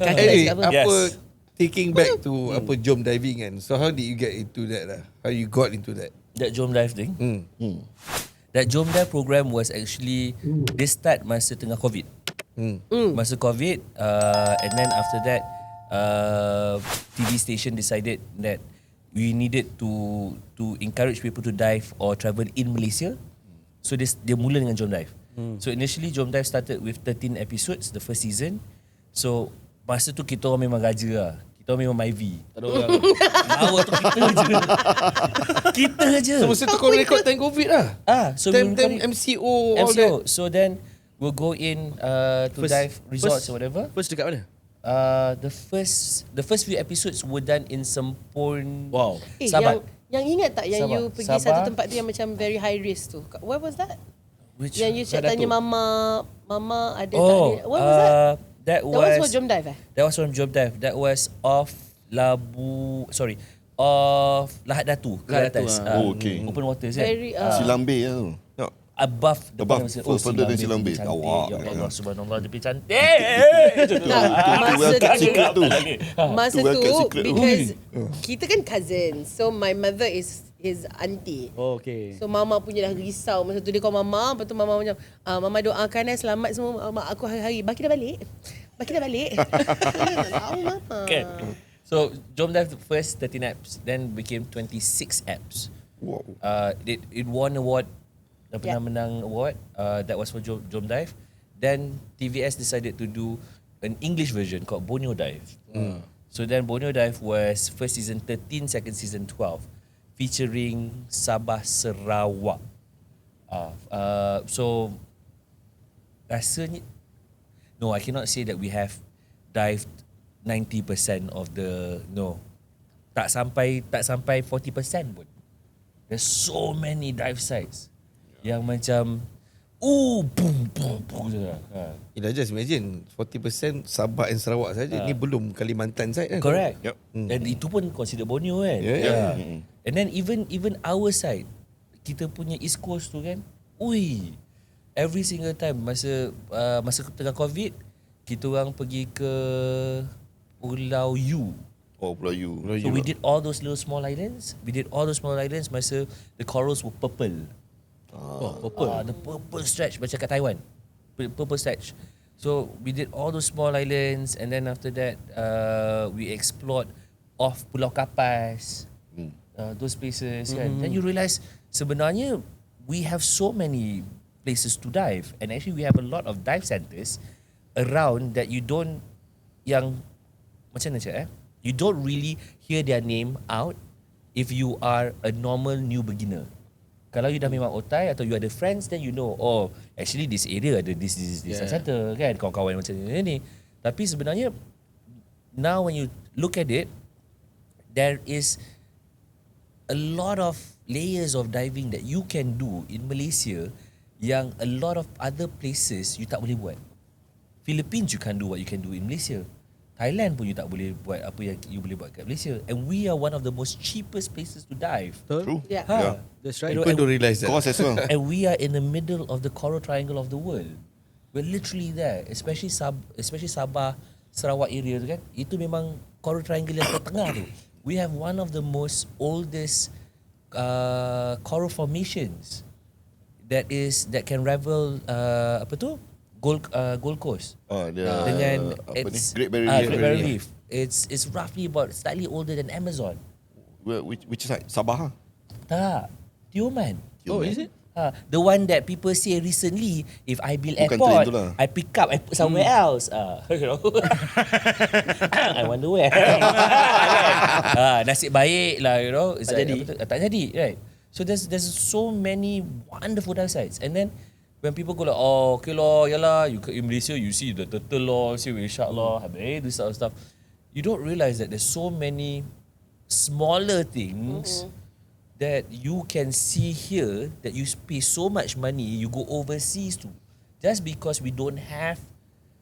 Anyway, apa? apa taking back to apa jom diving kan. So how did you get into that lah? How you got into that? That Jom Dive thing. That Jom Dive program was actually they start masa tengah COVID. Masa COVID, and then after that, TV station decided that we needed to encourage people to dive or travel in Malaysia. So dia mula dengan Jom Dive. So initially Jom Dive started with 13 episodes the first season. So masa tu kita orang memang raja lah. Kita orang memang Myvi. Tak ada orang. Lawa tu kita je. Kita je. So masa tu kau record time COVID lah. So time MCO all that. So then we'll go in to dive resorts or whatever. First dekat mana? The first few episodes were done in Sempurn. Wow. Sabat. Yang ingat tak yang Sabah. you pergi Sabah. satu tempat tu yang macam very high risk tu? Where was that? Which Yang you cakap tanya mama ada tak Oh, ada. Where was that? that That was for was Jom Dive That was from Jom Dive. That was off off Lahad Datu ke Lahad Datu, atas. Oh, okay. Open waters kan. Very Silambe ya tu. Ya. Above Above, further than Silambe. Cantik. Awak. Ya Allah subhanallah dia pergi cantik. Masa Welcome tu secret tu. Masa Tu welcome tu secret tu. because kita kan cousin. So my mother is his auntie. Oh, okay. So mama punya dah risau. Masa tu dia call mama. Lepas tu mama macam mama doakan selamat semua. Mak aku hari-hari. Baki dah balik. Tak tahu mama. Okay. So Jom Dive first 13 apps, then became 26 apps. Wow. It won award. Dah pernah menang award. That was for Jom Dive. Then TVS decided to do an English version called Borneo Dive. So then Borneo Dive was first season 13, second season 12, featuring Sabah Sarawak. So rasanya, no, I cannot say that we have dived 90% of the tak sampai 40% pun. There's so many dive sites yang macam boom je lah. Just imagine 40% Sabah and Sarawak saja. Ni belum Kalimantan side kan. Correct. Yep. And itu pun consider Borneo kan. Yeah. And then even our side, kita punya East Coast tu kan, every single time masa tengah COVID, kita orang pergi ke Pulau U. Oh, Pulau U. So we did all those little small islands. Masa the corals were purple. Purple. The purple stretch macam kat Taiwan. Purple stretch. So we did all those small islands, and then after that we explored off Pulau Kapas, those places kan. Then you realise sebenarnya we have so many places to dive, and actually we have a lot of dive centres around that you don't macam mana cakap you don't really hear their name out if you are a normal new beginner. Kalau you dah memang otai atau you ada friends, then you know, actually this area ada this center kan, kawan-kawan macam ni. Tapi sebenarnya now when you look at it, there is a lot of layers of diving that you can do in Malaysia yang a lot of other places you tak boleh buat. Philippines you can't do what you can do in Malaysia. Thailand pun you tak boleh buat apa yang you boleh buat kat Malaysia. And we are one of the most cheapest places to dive. True. Yeah. That's right. People don't realise that. Cost as well. And we are in the middle of the coral triangle of the world. We're literally there, especially Sabah, Sarawak area tu kan. Itu memang coral triangle yang tengah tu. We have one of the most oldest coral formations that can rival Gold Coast. Dengan its Great Barrier Reef. It's roughly about slightly older than Amazon. Which side? Sabah? Tak. Tioman. Oh, is it? The one that people say recently, if I build Bukan airport, train tu lah. I pick up, I put somewhere else. You know. I wonder where. Nasib baik lah, you know. Tak jadi, right? So there's so many wonderful dive sites. And then when people go like, okay lah, yalah, in Malaysia you see the turtle law, see the shark law, this sort of stuff. You don't realize that there's so many smaller things that you can see here that you pay so much money, you go overseas to, just because we don't have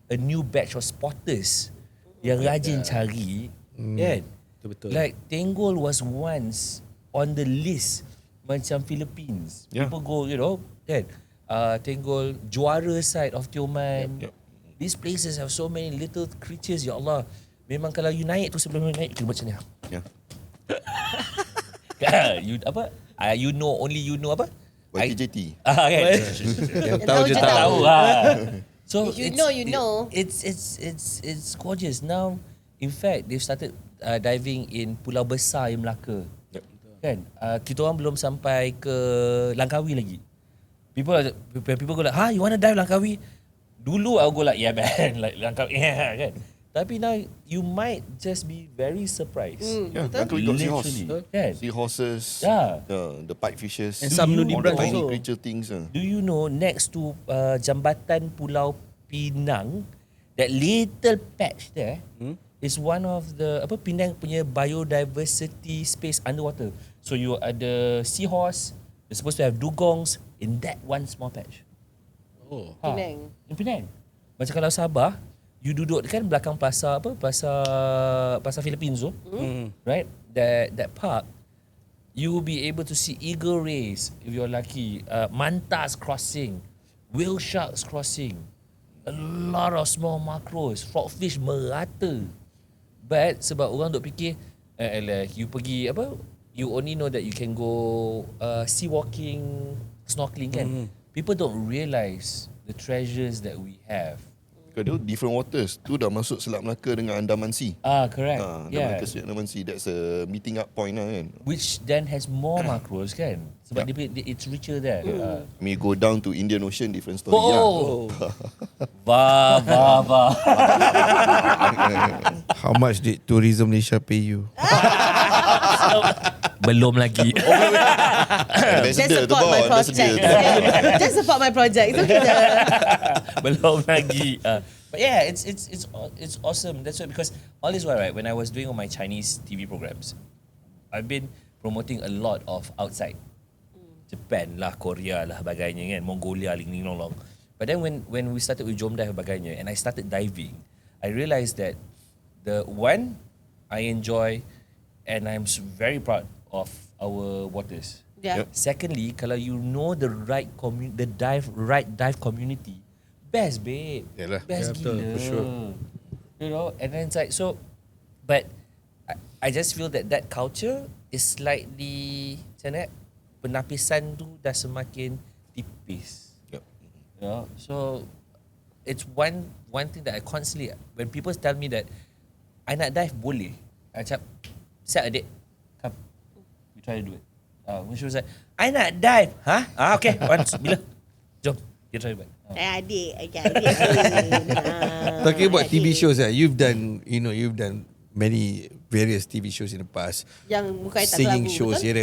a new batch of spotters yang rajin cari, kan? Betul. Like Tenggol was once on the list macam Philippines. Yeah. People go, you know, kan? Tenggol juara side of Tioman. Yep. These places have so many little creatures, ya Allah. Memang kalau you naik tu, sebelum you naik kena macam ni. Yeah. You apa? You know, only you know apa? YTJT. Kan? Yang tahu je je tahu. Tahu So If you know, you know. It's gorgeous. Now, in fact, they've started diving in Pulau Besar yang Melaka. Yep. Kan? Kita orang belum sampai ke Langkawi lagi. People go like, you want to dive Langkawi? Dulu I go like, yeah man, like Langkawi, yeah, kan? Tapi now you might just be very surprised. Yeah, Langkawi got seahorse. Kan? Seahorses. Yeah. The pipe fishes. And some nudie all the brands tiny also. creature things. Do you know next to jambatan Pulau Pinang, that little patch there is one of the Penang punya biodiversity space underwater. So you ada seahorse, you're supposed to have dugongs in that one small patch. Oh. Penang. In Penang. Macam kalau Sabah, you duduk kan belakang pasar pasar Philippines tu, right? That park, you will be able to see eagle rays if you're lucky, mantas crossing, whale sharks crossing, a lot of small macros, frogfish merata. But sebab orang duk fikir, you pergi you only know that you can go sea walking, snorkeling kan. People don't realise the treasures that we have. Because different waters. Tu dah masuk Selat Melaka dengan Andaman Sea. Correct. Andaman Yeah. Melaka, Selat Andaman Sea. That's a meeting up point lah kan. Which then has more macros kan? Sebab it's richer there. I mean, you go down to Indian Ocean, different story lah. Oh. Va. How much did Tourism Malaysia pay you? Belum lagi. Just Ambassador tu support my bawa, ambassador project. tu. Just support my project. It's okay je. Belum lagi. But yeah, it's awesome. That's why, because all this while, right, when I was doing all my Chinese TV programs, I've been promoting a lot of outside. Japan lah, Korea lah, bagainya kan, Mongolia, ling long long. But then when we started with Jom Dive bagainya, and I started diving, I realised that the one I enjoy, and I'm very proud of our waters. Yeah. Yep. Secondly, kalau you know the right dive community, best babe. Yalah. Best Yeah, betul, gila. for sure. You know, and then it's like, so, but I just feel that culture is slightly, macam mana, penapisan tu dah semakin tipis. Yep. You know, so it's one thing that I constantly, when people tell me that I nak dive boleh, I cakap, set a date, come, we try to do it. When she was like, I nak dive, okay, once, bila, jom, kita try to dive. Adik. Talking about TV shows, you've done many various TV shows in the past. Yang muka air tak Singing kelabu, shows, betul?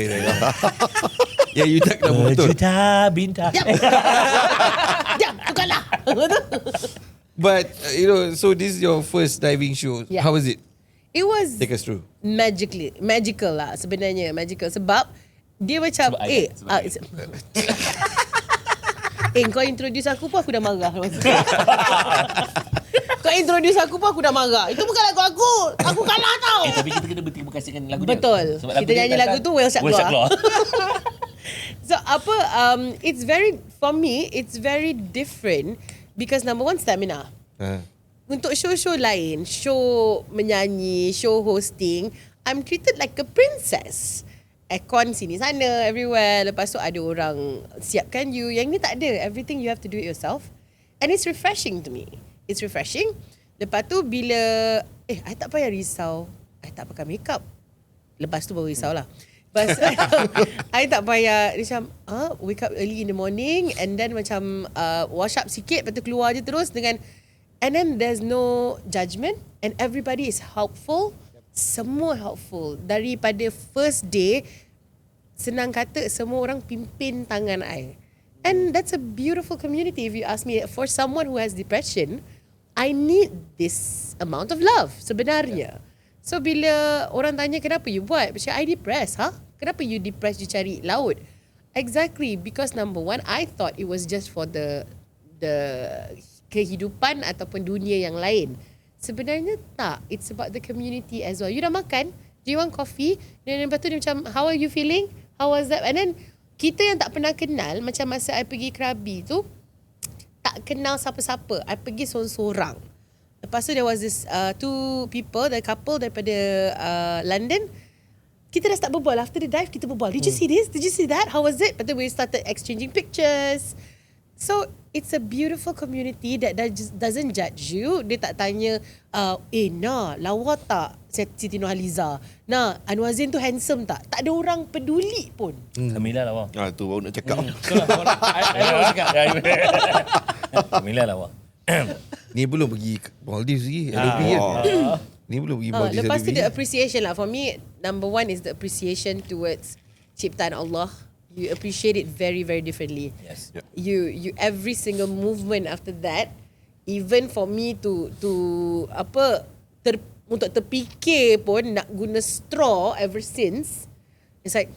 ya, you tak kena betul. Berjuta bintang. Jam, tukarlah. But so this is your first diving show. Yeah. How was it? It was Take us through. magical lah sebenarnya. Magical sebab dia macam Sebab I kan? kau introduce aku pun aku dah marah. Kau introduce aku pun aku dah marah. Itu bukan lagu aku. Aku kalah tau. Tapi kita kena berterima kasihkan lagu dia. Betul. Sebab Kita dia nyanyi datang, lagu tu, whale shark keluar. So it's very, for me, it's very different because number one, stamina. Untuk show-show lain, show menyanyi, show hosting, I'm treated like a princess. Aircon sini sana, everywhere. Lepas tu ada orang siapkan you. Yang ni tak ada. Everything you have to do it yourself. And it's refreshing to me. It's refreshing. Lepas tu bila, I tak payah risau. I tak pakai makeup. Lepas tu baru risau lah. Lepas I tak payah macam, wake up early in the morning and then macam wash up sikit, lepas tu keluar je terus dengan, and then there's no judgment and everybody is helpful. Semua helpful. Daripada first day, senang kata semua orang pimpin tangan I. And that's a beautiful community if you ask me. For someone who has depression, I need this amount of love sebenarnya. So bila orang tanya kenapa you buat, macam I depressed, Kenapa you depressed, you cari laut? Exactly, because number one, I thought it was just for the kehidupan ataupun dunia yang lain. Sebenarnya tak. It's about the community as well. You dah makan? Do you want coffee? Dan lepas tu dia macam, how are you feeling? How was that? And then, kita yang tak pernah kenal, macam masa I pergi Krabi tu, tak tak kenal siapa-siapa. I pergi seorang-seorang. Lepas tu there was this two people, the couple daripada London. Kita dah start berbual. After the dive, kita berbual. Did you see this? Did you see that? How was it? But then we started exchanging pictures. So, it's a beautiful community that doesn't judge you. Dia tak tanya, Nah, lawa tak Siti Nurhaliza? Nah, Anwar Zain tu handsome tak? Tak ada orang peduli pun. Kamila lah wang. Tu baru nak cakap. Betul lah. I nak cakap. Kamila lah wang. Ni belum pergi Maldives lagi. LOB kan. Ni belum pergi Maldives. Lepas tu LOB. the appreciation lah. For me, number one is the appreciation towards ciptaan Allah. You appreciate it very, very differently. Yes. Yeah. You every single movement after that, even for me to untuk terfikir pun nak guna straw ever since, it's like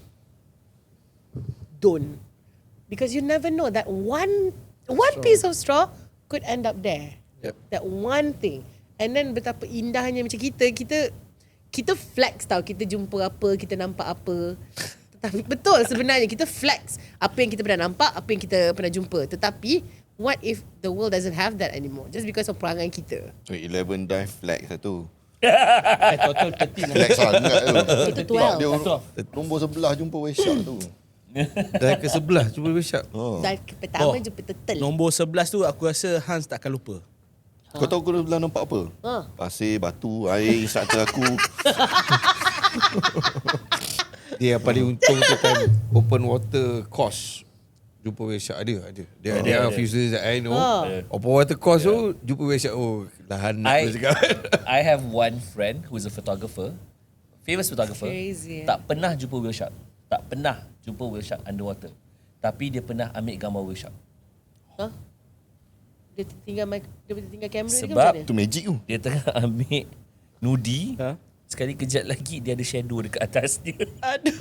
don't, because you never know that one piece of straw could end up there. Yep. That one thing. And then betapa indahnya macam kita flex tau, kita jumpa apa, kita nampak apa. Tapi betul sebenarnya kita flex apa yang kita pernah nampak, apa yang kita pernah jumpa. Tetapi what if the world doesn't have that anymore just because of perangai kita? So 11 dive flag satu. Total 13 Flag sangat tu. Itu 12. Dia nombor 11 jumpa Wesyak tu. Dah ke sebelah cuba Wesyak. Dan pertama jumpa turtle. Nombor 11 tu aku rasa Hans takkan lupa. Kau tahu aku dah nampak apa? Pasir, batu, air, instructor aku. Dia yang paling untung tu kan open water course. Jumpa Wesyak ada. Dia ada a few students that I know. Open water course tu jumpa Wesyak. Oh, lahan nak cakap. I have one friend who is a photographer, famous photographer. Crazy, Tak pernah jumpa whale shark. Tak pernah jumpa whale shark underwater. Tapi dia pernah ambil gambar whale shark. Dia tinggal kamera dia ke Sebab macam Tu magic tu. dia tengah ambil nudi. Ha? Sekali kejap lagi dia ada shadow dekat atas dia. Aduh.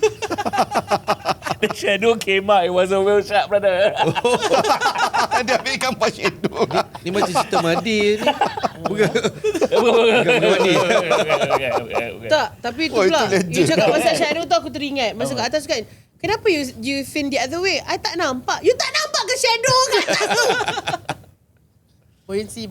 The shadow came out. It was a whale shark, brother. Dia ambil gambar shadow. Ni macam cerita Madir ni. Bukan. Tak, tapi tu Oh, itu pula. legend. You cakap pasal shadow tu aku teringat. Masa kat atas kan, kenapa you fin the other way? I tak nampak. You tak nampak ke shadow kat atas tu? Buoyancy.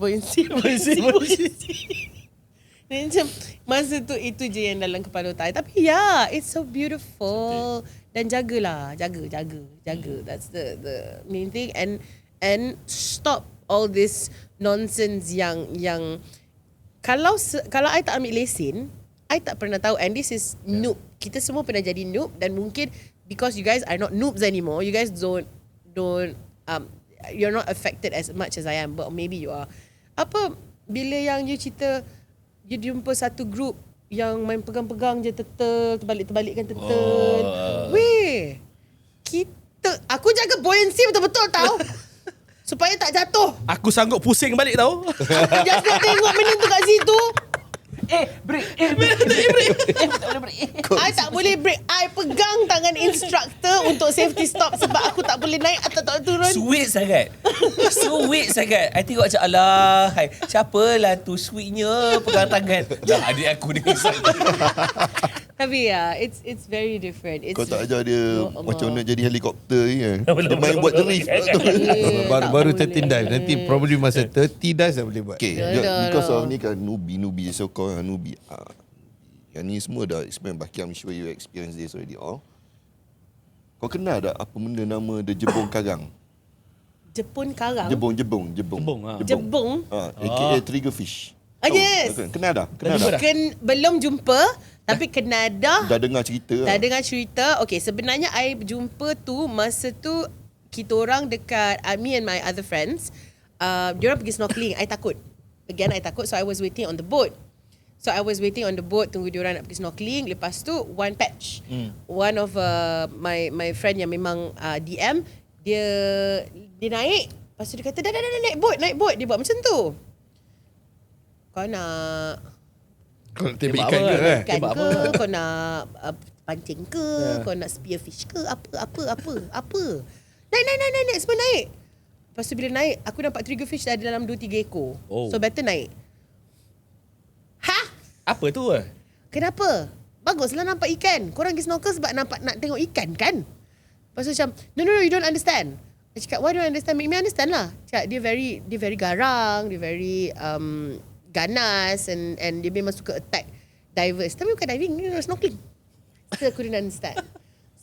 Dan macam masa tu itu je yang dalam kepala otak I. Tapi it's so beautiful. Dan jagalah, jaga. That's the main thing. And stop all this nonsense yang kalau I tak ambil lesen, I tak pernah tahu. And this is noob. Kita semua pernah jadi noob, dan mungkin because you guys are not noobs anymore, you guys don't you're not affected as much as I am, but maybe you are. Apa bila yang you cerita you jumpa satu group yang main pegang-pegang je turtle, terbalik-terbalikkan turtle. Weh, aku jaga buoyancy betul-betul tau. Supaya tak jatuh. Aku sanggup pusing balik tau. Just nak tengok benda tu kat situ. Break. I tak boleh break. I pegang tangan instructor untuk safety stop sebab aku tak boleh naik atau tak turun. Sweet sangat. I tengok macam alah, hai, siapalah tu sweetnya pegang tangan. Dah adik aku ni. Tapi it's very different. It's Kau tak ajar dia Allah. macam mana jadi helikopter ni kan. Belum, Dia main belum, buat belum. drift. Baru 13 dive. Nanti probably masa 30 dive dah boleh buat. Okay, because of ni kan newbie so called newbie. Yang ni semua dah experience. Baki, I'm sure you experience this already all. Kau kenal tak apa benda nama The Jebong Karang? Jepun karang. Jebong. Jebong. AKA triggerfish. Yes. Kenal dah? Belum jumpa, tapi kena dah. Dah dengar cerita. Dah dengar cerita. Okay, sebenarnya I jumpa tu masa tu kita orang dekat me and my other friends. Diorang pergi snorkeling. I takut. Again, I takut. So I was waiting on the boat. Tunggu diorang nak pergi snorkeling. Lepas tu one patch. One of my friend yang memang DM, dia naik. Lepas tu dia kata dah naik boat. Dia buat macam tu. Kau nak Kau nak tembak ikan ke? ikan ke, kau nak pancing ke, kau nak spearfish ke, apa. Naik, semua naik. Lepas tu bila naik, aku nampak triggerfish dah ada dalam 2-3 ekor. Oh. So better naik. Apa tu? Kenapa? Baguslah nampak ikan. Korang pergi snorkel sebab nak tengok ikan kan? Lepas tu macam, no, you don't understand. Dia cakap, why don't you understand? Make me understand lah. Cakap, dia very garang, dia very ganas and dia memang suka attack divers. Tapi bukan diving, dia snorkeling. So I couldn't understand.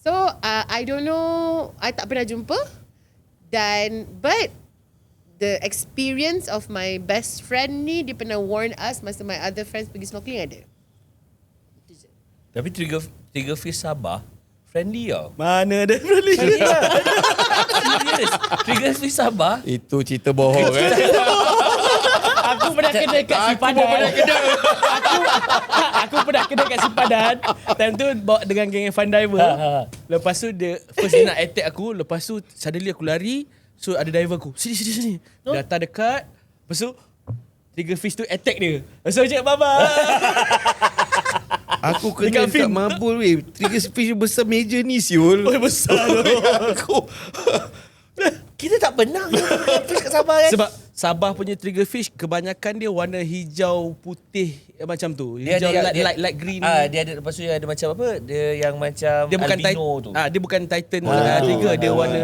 So I don't know, I tak pernah jumpa. But the experience of my best friend ni, dia pernah warn us masa my other friends pergi snorkeling ada. Tapi Trigger Fish Sabah friendly tau. Mana ada friendly? Serius. Trigger Fish Sabah. Itu cerita bohong kan. Aku pernah kena kat simpadan. Aku pernah kena kat simpadan. Time tu bawa dengan geng fun diver. Lepas tu dia first dia nak attack aku, lepas tu suddenly aku lari, so ada diver aku. Sini. Datang dekat. Lepas tu Trigger Fish tu attack dia. Lepas tu cakap bye-bye. Aku kena dekat mabul weh. Trigger fish besar meja ni siul. Oh, besar tu. Aku Kita tak pernah fish kat Sabah kan? Sebab Sabah punya trigger fish kebanyakan dia warna hijau putih macam tu. Dia Hijau ada- light green. Dia ada, lepas tu dia ada macam apa? Dia yang macam Dia bukan albino tu. dia bukan Titan trigger, dia warna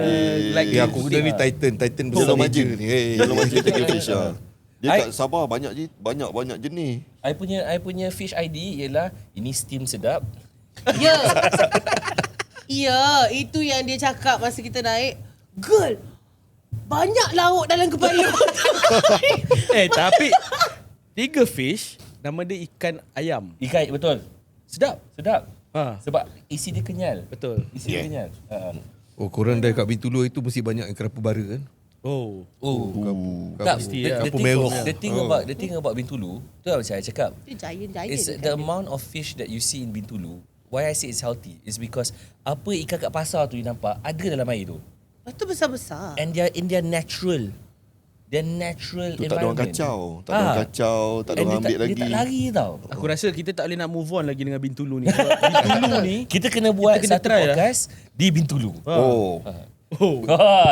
light green. Ya aku kena ni Titan besar Yellow meja margin ni. Hey. Yellow margin trigger fish lah. Dia I- kat Sabah banyak jenis. I punya fish ID ialah ini steam sedap. Ya. Ya, itu yang dia cakap masa kita naik. Girl, banyak lauk dalam kepala. Tapi trigger fish nama dia ikan ayam. Ikan betul. Sedap. Sedap. Ha. Sebab isi dia kenyal. Betul. Isi dia kenyal. Oh korang dah kat Bintulu itu mesti banyak yang kerapa bara kan? Oh. Tak, Mesti lah. Kapur merah. the thing about Bintulu, tu macam saya cakap. Itu giant. It's the amount of fish that you see in Bintulu. Why I say it's healthy is because apa ikan kat pasar tu you nampak ada dalam air tu. Itu besar-besar. And they're in their natural Tu tak ada orang environment. kacau. Tak ada orang kacau. Tak ada And orang ambil dia lagi. tak lari tau. Aku rasa kita tak boleh nak move on lagi dengan Bintulu ni. Sebab Bintulu ni Kita kena buat Kita kena satu try lah. podcast di Bintulu. Oh.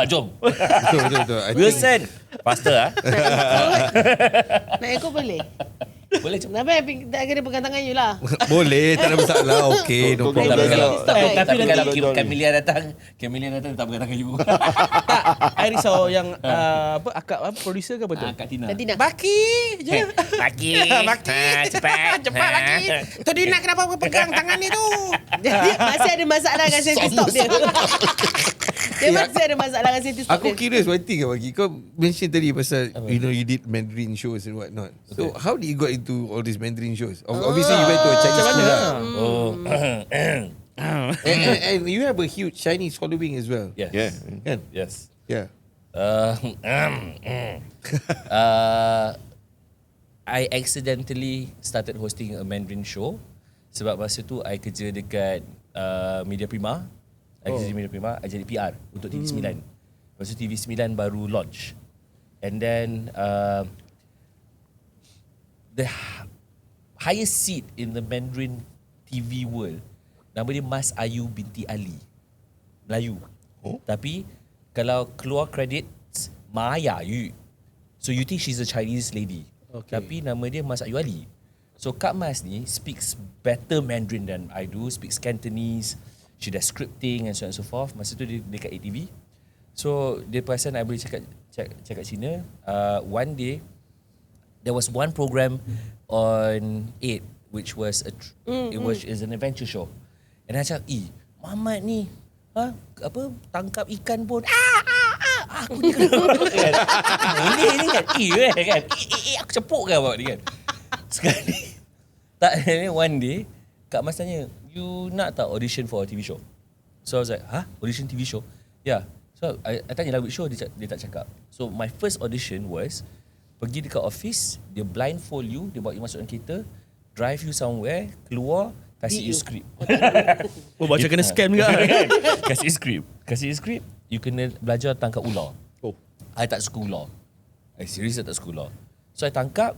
Jom. Betul. I think- Wilson. Faster ah. Nak ikut boleh? Boleh jom. Kenapa tak kena pegang tangan you lah? Boleh, tak ada masalah. Okay, no Kau- kau- problem. kau- Kalau, kau- Stop, tapi tapi kalau nanti- Camelia datang tak pegang tangan you. I risau yang producer ke apa tu? Kak Tina. Nanti nak. Baki je. Baki. Cepat. Tu dia nak kenapa pegang tangan dia tu? Dia masih ada masalah dengan safety stop dia. Dia masih ada masalah dengan safety stop Aku dia. curious one thing bagi kau mention tadi pasal you did Mandarin shows and what not. So how did you got into all these Mandarin shows? Obviously you went to a Chinese school lah. Oh. And you have a huge Chinese following as well. Yes. Yeah. Kan? Yes. Yeah. I accidentally started hosting a Mandarin show sebab masa tu I kerja dekat Media Prima. I kerja di Media Prima, I jadi PR untuk TV9. Lepas tu TV9 baru launch. And then the highest seat in the Mandarin TV world, nama dia Mas Ayu binti Ali. Melayu. Tapi kalau keluar credits Maya Yu. So you think she's a Chinese lady. Okay. Tapi nama dia Mas Ayu Ali. So Kak Mas ni speaks better Mandarin than I do, speaks Cantonese. She does scripting and so on and so forth. Masa tu dia dekat ATV. So dia perasan I boleh cakap Cina. One day there was one program on 8 which was is an adventure show. And I cakap, Muhammad ni tangkap ikan pun aku ni kena kan. Boleh ni kan. Kan. Aku cepuk kan bawa dia kan. Sekali one day Kak Mas tanya, you nak tak audition for a TV show? So I was like, audition TV show? Yeah. So I tanya lah which show, dia tak cakap. So my first audition was pergi dekat office, dia blindfold you, dia bawa you masuk dalam kereta, drive you somewhere, keluar, kasih you script. Oh, macam kena scam juga. Kasih you script, you kena belajar tangkap ular. Oh. I tak suka ular. I serius tak suka ular. So I tangkap,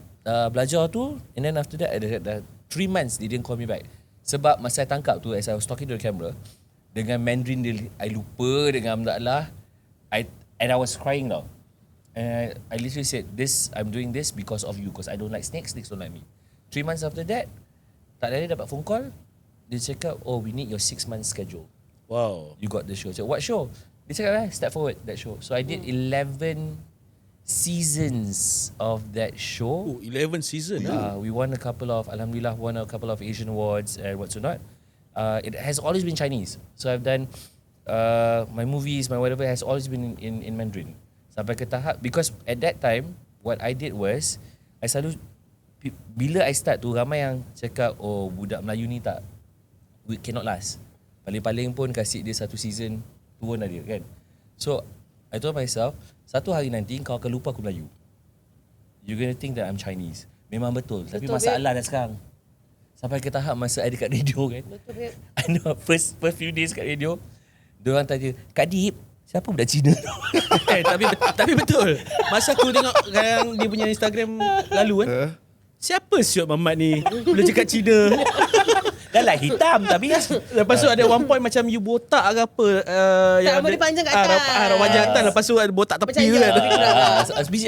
belajar tu, and then after that, dah 3 months they didn't call me back. Sebab masa I tangkap tu, as I was talking to the camera, dengan Mandarin dia, I lupa dengan Amdaklah, and I was crying now. And I literally said, I'm doing this because of you, because I don't like snakes don't like me. 3 months after that, tak lari dapat phone call, dia cakap, we need your 6 months schedule. Wow. You got the show. I said, what show? Dia cakap, step forward that show. So I did 11 seasons of that show. 11 season. We won a couple of Asian awards and what's not. It has always been Chinese. So I've done my movies, my whatever has always been in Mandarin. Sampai ke tahap, because at that time, what I did was, I selalu, bila I start tu, ramai yang cakap, oh budak Melayu ni tak, we cannot last. Paling-paling pun kasih dia satu season, turun dah dia kan. So, I told myself, satu hari nanti kau akan lupa aku Melayu. You're gonna think that I'm Chinese. Memang betul. Tapi masalah dah sekarang. Sampai ke tahap masa I dekat radio kan. Betul, babe. I know first few days kat radio, diorang tanya, Kak Deep, siapa budak Cina tu? Tapi betul. Masa aku tengok yang dia punya Instagram lalu kan. Siapa Syok Mamat ni? Boleh cakap Cina. Dah lah hitam tapi Lepas tu ada one point macam you botak ke apa. Tak, rambut dia panjang kat atas. Rambut panjang atas. Lepas tu ada botak Macam tepi kan. sebiji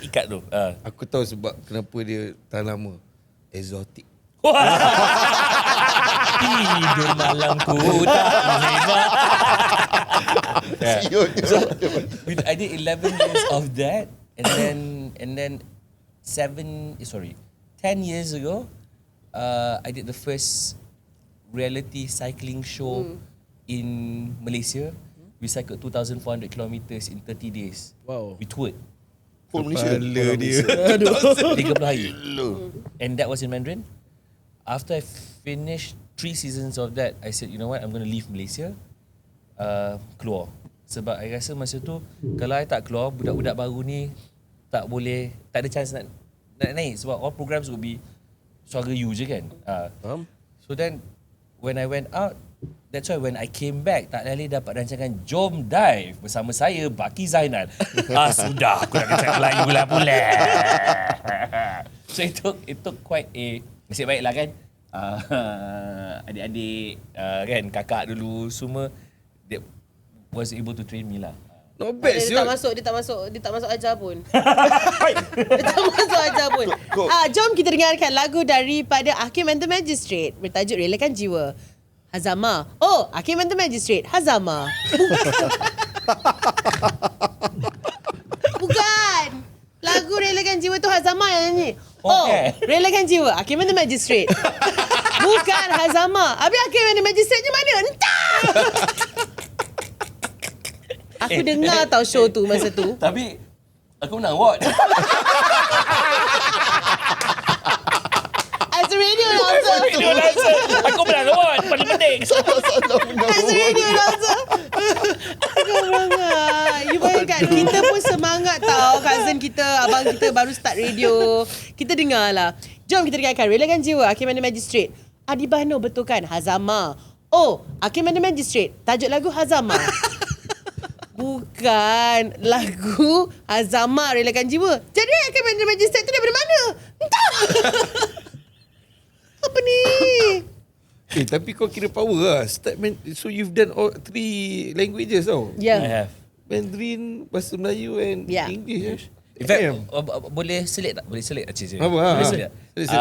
ikat tu. Aku tahu sebab kenapa dia tahan lama. Exotic. Tidur malamku tak hebat. So I did 11 years of that, and then 10 years ago, I did the first reality cycling show in Malaysia. We cycled 2,400 kilometers in 30 days. Wow. We toured Full Malaysia. dia. 30 hari. And that was in Mandarin. After I finished 3 seasons of that, I said, you know what, I'm going to leave Malaysia. Keluar. Sebab I rasa masa tu, kalau I tak keluar, budak-budak baru ni tak ada chance nak naik. Sebab all programs will be Suara You je kan. So then, when I went out, that's why when I came back, tak lali dapat rancangan Jom Dive bersama saya, Baki Zainal. Sudah, aku nak cakap Melayu lah pula. So it took quite a, nasib baik lah kan. Adik-adik, kan, kakak dulu, semua, they was able to train me lah. Not bad, Dia tak masuk ajar pun. Dia tak masuk ajar pun. Jom kita dengarkan lagu daripada Hakim and the Magistrate bertajuk Relakan Jiwa. Hazama. Oh, Hakim and the Magistrate. Hazama. Bukan. Lagu Relakan Jiwa tu Hazama yang nyanyi. Oh, Relakan Jiwa. Hakim and the Magistrate. Bukan Hazama. Habis Hakim and the Magistrate je mana? Entah. Aku dengar tau show tu masa tu. Tapi aku menang award. As a radio announcer. Aku menang award. Paling penting. As a radio announcer. You bayangkan, kita pun semangat tau. Cousin kita, abang kita baru start radio. Kita dengar lah. Jom kita dengarkan Relakan Jiwa, Hakim and the Magistrate. Adi Bano betul kan? Hazama. Oh, Hakim and the Magistrate. Tajuk lagu Hazama. Bukan lagu Hazama Relakan Jiwa. Jadi Hakim and the Magistrate tu daripada mana? Entah. Apa ni? Tapi kau kira power lah. So you've done all 3 languages tau. Ya. I have. Mandarin, Bahasa Melayu and Yeah. English. In fact, boleh selit tak? Boleh selit. Apa? Boleh selit. Selit.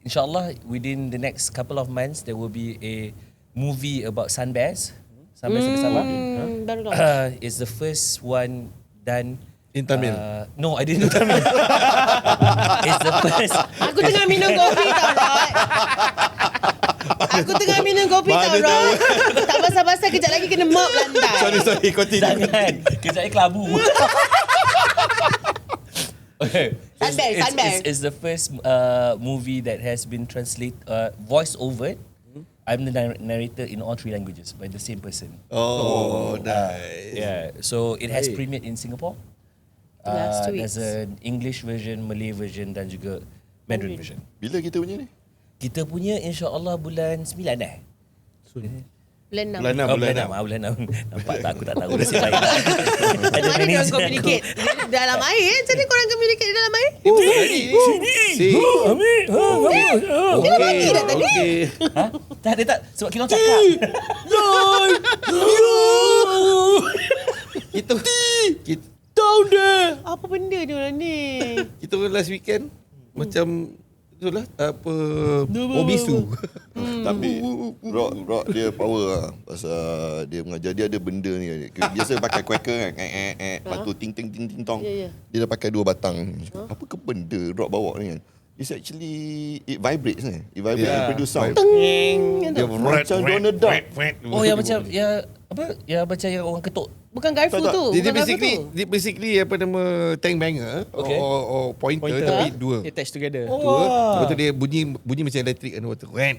InsyaAllah, within the next couple of months, there will be a movie about sun bears. Sun bears bersama. Baru launch. It's the first one done In Tamil. No, I didn't do Tamil. It's the first. Aku tengah minum kopi tau, Rod. Aku tengah minum kopi tau, Rod. Tak basah-basah, kejap lagi kena mop lantai. Sorry, continue. Jangan. Kejap ni kelabu. Okay. Sunbear. It's the first movie that has been voice over. I'm the narrator in all 3 languages by the same person. Oh, nice. Yeah. So it has premiered in Singapore. Last 2 There's weeks. an English version, Malay version dan juga Mandarin version. Bila kita punya ni? Kita punya insya-Allah bulan 9 Bulan 6. Bulan 6. Nampak tak, aku tak tahu nasib baik. Macam mana korang communicate dalam air? Macam mana korang communicate dalam air? See? Mati dah tadi. Ha? Tak. Sebab kita orang cakap. Kita Down there. Apa benda dia orang ni? kita orang last weekend macam itulah apa Obisu. Tapi rock dia power lah. Pasal dia mengajar, dia ada benda ni. Biasa pakai quaker kan. Lepas tu ting ting ting ting tong. Dia dah pakai 2 batang. Apa ke benda rock bawa ni kan? It's actually, it vibrates ni. It vibrates and produce sound. Dia Macam Donald Duck. Oh, yang macam apa? Yang macam yang orang ketuk. Bukan Garfu Tak, tak. tu. Dia Bukan Garfu tu. basically apa nama tank banger Okay. or pointer, Pointer. tapi dua. Attach together. Dua. Lepas tu dia bunyi macam elektrik kan waktu. Went.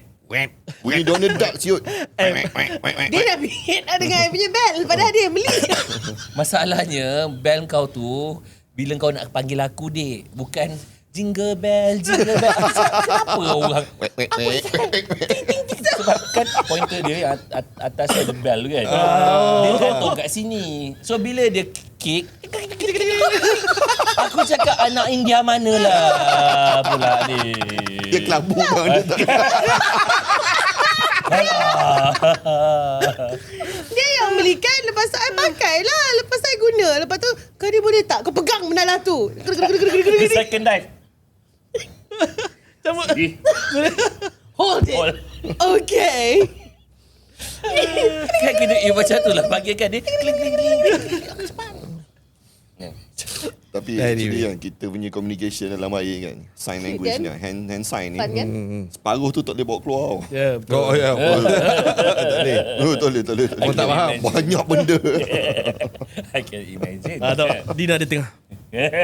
Bunyi Donald Duck siut. Dia nak dengan I punya bell. Padahal dia beli. Masalahnya bell kau tu bila kau nak panggil aku dek, bukan jingle bell. Kenapa orang? Sebab kan pointer dia atas ada bell tu kan. Dia gantung kat sini. So bila dia kick, aku cakap anak India manalah pula ni. Dia kelabu Donald Duck. Dia yang belikan. Lepas tu I pakai lah. Lepas tu I guna. Lepas tu kau dia boleh tak? Kau pegang benda tu. Second dive. Hold it. Okay. Kan kena macam tu lah. Bagikan dia. Kling. Tapi actually kan kita punya communication dalam air kan, sign language ni, hand sign ni. Fun kan? Separuh tu tak boleh bawa keluar. Ya, betul. Oh ya. Tak boleh. Kau tak faham. Banyak benda. I can imagine. Tak, Dina ada tengah.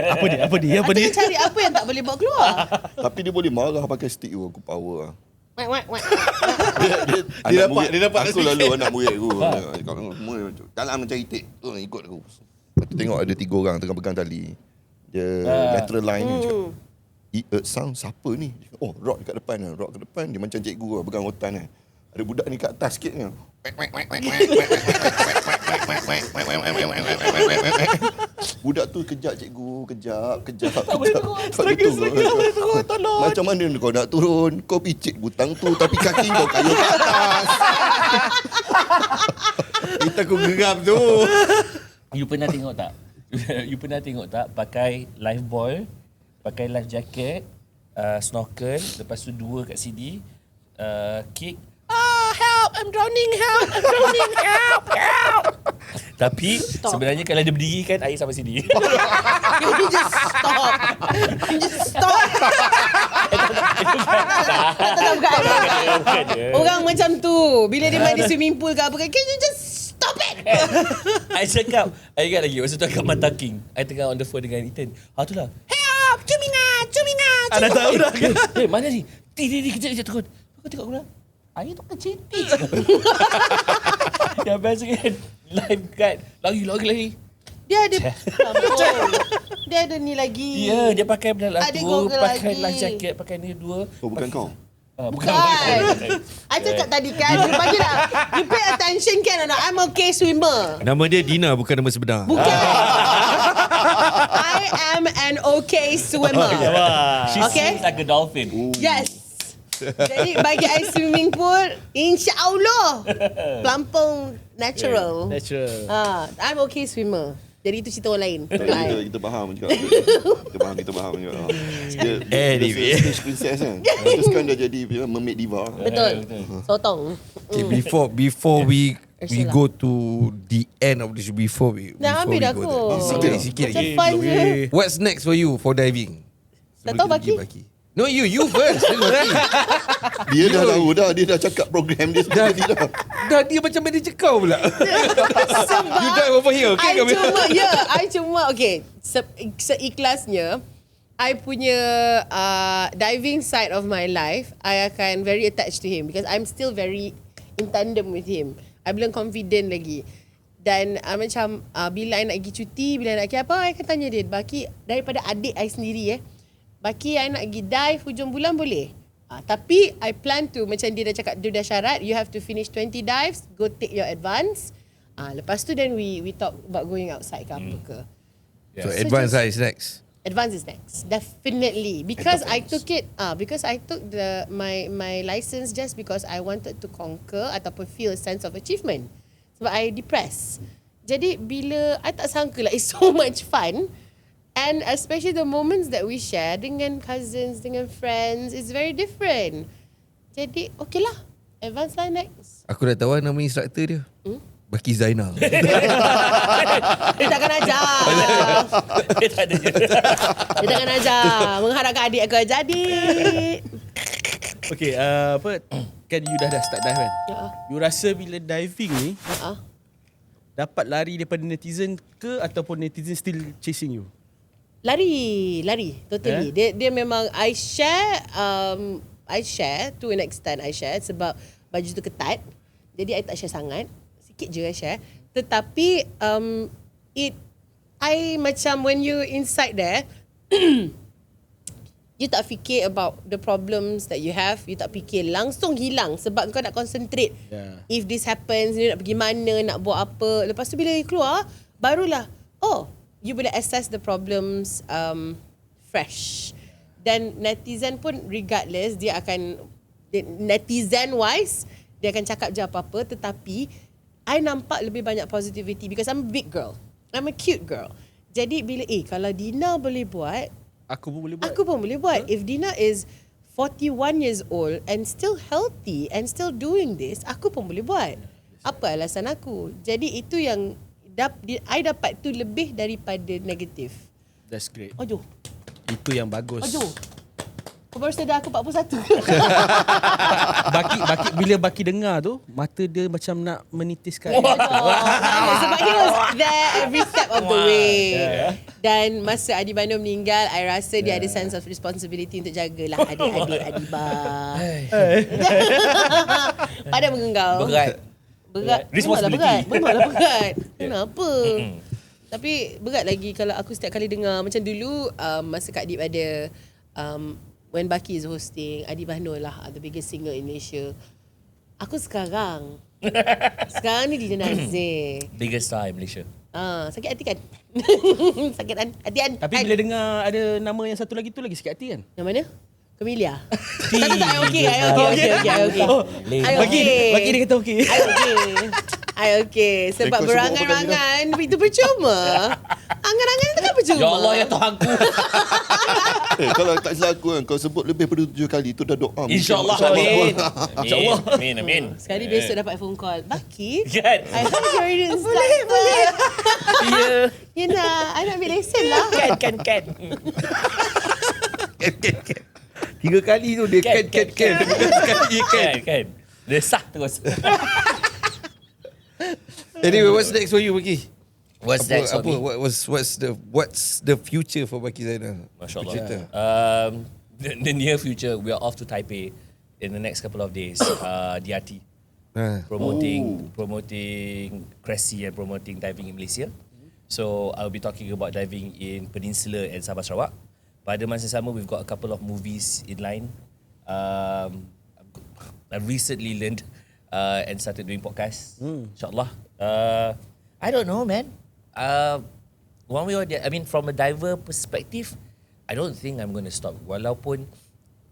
Apa dia? Tengah cari apa yang tak boleh bawa keluar. Tapi dia boleh marah pakai stick tu. Aku power lah. Wak. Dia dapat Aku lalu anak murid aku. Semua dalam macam itik. Ikut aku. Lepas tu tengok ada 3 orang tengah pegang tali. Dia lateral line ni. Cakap, sound siapa ni? Dia cakap, oh, rock dekat depan lah. Rock kat depan. Dia macam cikgu lah, pegang rotan lah. Ada budak ni kat atas sikit ni. Budak tu kejap cikgu, kejap. Macam mana kau nak turun? Kau picit butang tu tapi kaki kau kayuh ke atas. Kita aku geram tu. You pernah tengok tak pakai life buoy, pakai life jacket, snorkel, lepas tu 2 kat CD, kick, help, I'm drowning, help. Tapi sebenarnya kalau dia berdiri kan air sampai sini. You just stop. Tak bukan. Orang macam tu. Bila dia mandi swimming pool ke apa kan, can you just stop it? I cakap, I ingat lagi masa tu I kat Mata King, I tengah on the phone dengan Ethan. Tu lah, help, Cumina. Dah tahu dah. Hey, mana ni? Di kejap turun. Aku tengok aku bilang, air tu kecil. Yang best kan, lifeguard lagi. Dia ada dia ada ni lagi. Ya, dia pakai benda Ada tu, goggle pakai lagi. life jacket, pakai ni 2. Oh, bukan kau? Bukan. I cakap tadi kan, you bagilah. You pay attention kan or not? I'm okay swimmer. Nama dia Dina, bukan nama sebenar. Bukan. I am an okay swimmer. She Okay. swims like a dolphin. Yes. Jadi bagi I swimming pool, insya-Allah pelampung natural. Natural. I'm okay swimmer. Jadi itu cerita orang lain. Kita faham juga. Kita faham juga. Dia Stage princess kan. Terus sekarang dah jadi mermaid diva. Betul. Sotong. Okay, before we go to the end of this, before we Dah before habis we dah go kot. there. Sikit Macam lagi. fun je. What's next for you for diving? Tak tahu, Sebelum kita Baki. pergi No, you first. Dia dah tahu dah. Dia dah cakap program dia sendiri dah. Dah dia macam manager kau pula. Sebab You dive over here, okay? I cuma okay. Seikhlasnya I punya diving side of my life, I akan very attached to him because I'm still very in tandem with him. I belum confident lagi. Dan macam bila I nak pergi cuti, bila I nak pergi apa, I akan tanya dia, Baki, daripada adik I sendiri Baki, I nak pergi dive hujung bulan boleh? Tapi I plan to, macam dia dah cakap, dia dah syarat, you have to finish 20 dives, go take your advance. Lepas tu then we talk about going outside ke apa ke. So advance is next. Advance is next, definitely, because I took it. Because I took my license just because I wanted to conquer ataupun feel a sense of achievement. Sebab I depressed. Jadi bila I tak sangka lah, it's so much fun, and especially the moments that we share dengan cousins, dengan friends, it's very different. Jadi okay lah, Advanced lah next. Aku dah tahu nama instructor dia. Baki Zainal. Dia takkan ajar. Dia tak ada je. Dia takkan ajar. Mengharapkan adik aku ajar adik. Okay, apa kan you dah start dive kan? Ya. You rasa bila diving ni dapat lari daripada netizen ke ataupun netizen still chasing you? Lari totally. Dia memang I share to an extent I share sebab baju tu ketat. Jadi I tak share sangat. Sikit je I share. Tetapi I macam when you inside there you tak fikir about the problems that you have. You tak fikir, langsung hilang sebab kau nak concentrate. If this happens, you nak pergi mana, nak buat apa. Lepas tu bila you keluar, barulah you boleh assess the problems fresh. Dan netizen pun regardless, dia akan netizen wise, dia akan cakap je apa-apa. Tetapi I nampak lebih banyak positivity because I'm a big girl. I'm a cute girl. Jadi bila kalau Dina boleh buat, Aku pun boleh buat. Aku pun boleh buat. If Dina is 41 years old and still healthy and still doing this, aku pun boleh buat. Apa alasan aku? Jadi itu yang I dapat tu lebih daripada negatif. That's great. Aduh. Itu yang bagus. Aduh. Kau baru sedar aku 41. Baki bila Baki dengar tu, mata dia macam nak menitiskan. Sebab he was there every step of the way. Dan masa Adi Banu meninggal, I rasa dia ada sense of responsibility untuk jagalah adik-adik Adibah. Pada mengenggau. Berat. Responsibility. Memanglah berat. Kenapa? Tapi berat lagi kalau aku setiap kali dengar. Macam dulu masa Kak Dip ada when Baki is hosting, Adi Bahnul lah, the biggest singer in Malaysia. Aku sekarang ni Dina Nazir. Biggest star in Malaysia. Sakit hati kan? Sakit hati kan? Tapi bila dengar ada nama yang satu lagi tu lagi sikit hati kan? Yang mana? Camellia. Tapi tak, okay. Bagi dia kata okay. I okay. Sebab berangan-angan itu percuma. Angan-angan itu kan percuma. Ya Allah ya Tuhanku. Kalau tak silap aku kan, kau sebut lebih daripada 7 kali tu dah doa. InsyaAllah. Amin. InsyaAllah. Amin. Sekali besok dapat phone call. Baki, Kan? I heard you're already boleh. Ya. You nak, I nak ambil lesen lah. Kan. Kan. 3 kali tu dia kan. Kan. Dia sah terus. Anyway, what's next for you, Baki? What's next for me? What's the future for Baki Zainal? MasyaAllah. The near future, we are off to Taipei in the next couple of days. DRT. Promoting Cressy and promoting diving in Malaysia. So I'll be talking about diving in Peninsula and Sabah Sarawak. Pada masa sama, we've got a couple of movies in line. I recently learned and started doing podcasts. InsyaAllah. I don't know, man. One way or the other, I mean, from a diver perspective, I don't think I'm going to stop. Walaupun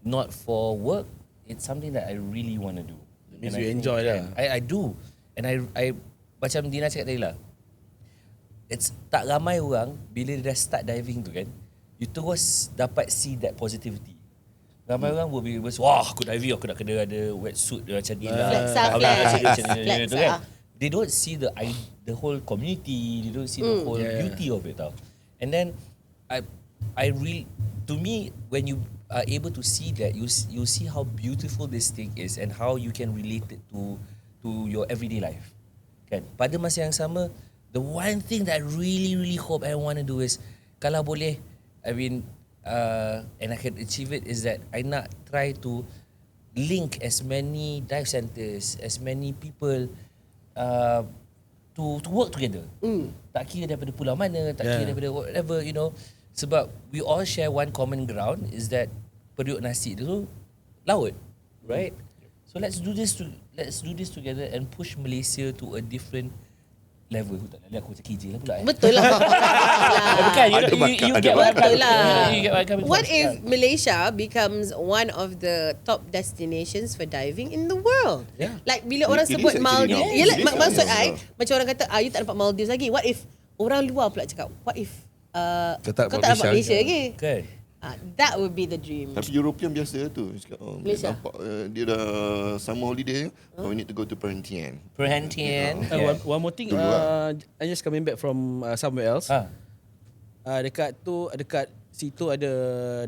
not for work, it's something that I really want to do. Means you enjoy lah. I do. And I macam Dina cakap tadi lah, it's tak ramai orang bila dia dah start diving tu kan, you terus dapat see that positivity. Ramai orang will be wah aku diving aku nak kena ada wetsuit macam ni lah. Flex lah. They don't see the whole community, they don't see the whole beauty of it tau. And then I really, to me, when you are able to see that, you see how beautiful this thing is and how you can relate it to your everyday life. Kan? Pada masa yang sama, the one thing that I really hope I want to do is, kalau boleh, I mean, and I can achieve it, is that I nak try to link as many dive centers, as many people to work together. Tak kira daripada pulau mana, tak kira daripada whatever, you know. Sebab we all share one common ground, is that periuk nasi tu laut, right? So let's do this together and push Malaysia to a different level. Tak nak aku macam KJ lah pula. Betul lah. Bukan, you get what I'm Betul lah. coming from. What if Malaysia becomes one of the top destinations for diving in the world? Yeah. Like bila orang It sebut is actually Maldives, now. yelah, It is maksud now. I, macam orang kata, you tak nampak Maldives lagi. What if orang luar pula cakap, what if Kau tak kau nampak tak nampak Malaysia Malaysia lagi? Kan? That would be the dream. Tapi European biasa tu. Cakap, Malaysia? nampak dia dah summer holiday. We need to go to Perhentian. Perhentian. One more thing, Dulu I just coming back from somewhere else. Dekat situ ada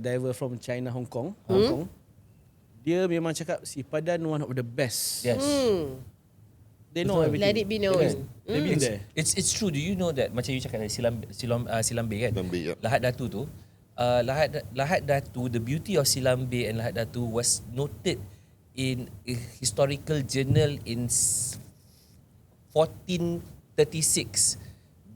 diver from China, Hong Kong. Dia memang cakap si Padan one of the best. Yes. They know everything. Let it be known. They've been there. It's true. Do you know that macam you cakap dari Silam Bay kan? Silam Bay, ya. Lahat Datu tu. Lahat Datu, the beauty of Silam Bay and Lahat Datu was noted in a historical journal in 1436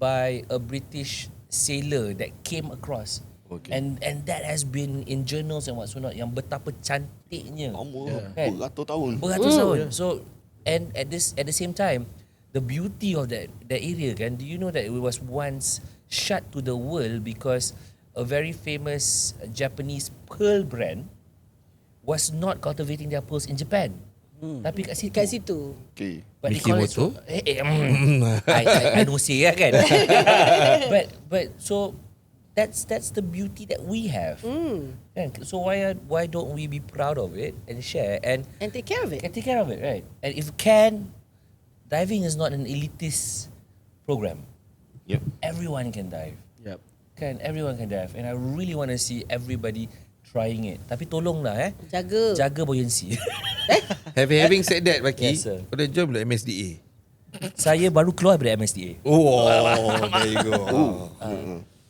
by a British sailor that came across. Okay. And that has been in journals and whatnot yang betapa cantiknya. Lama, Kan? beratus tahun. Beratus tahun. So and at the same time, the beauty of that area kan, do you know that it was once shut to the world because a very famous Japanese pearl brand was not cultivating their pearls in Japan. Tapi kat situ. Kat situ. Okay. But they call it Mikimoto? I don't say lah kan. but so that's the beauty that we have. Kan? So why don't we be proud of it and share and And take care of it. take care of it, right? And if can, diving is not an elitist program. Yep. Everyone can dive. Yep. Kan, everyone can dive. And I really want to see everybody trying it. Tapi tolonglah jaga buoyancy. Having said that, Baki, Yes, sir. kau dah join belum MSDA? Saya baru keluar dari MSDA. Oh, there you go.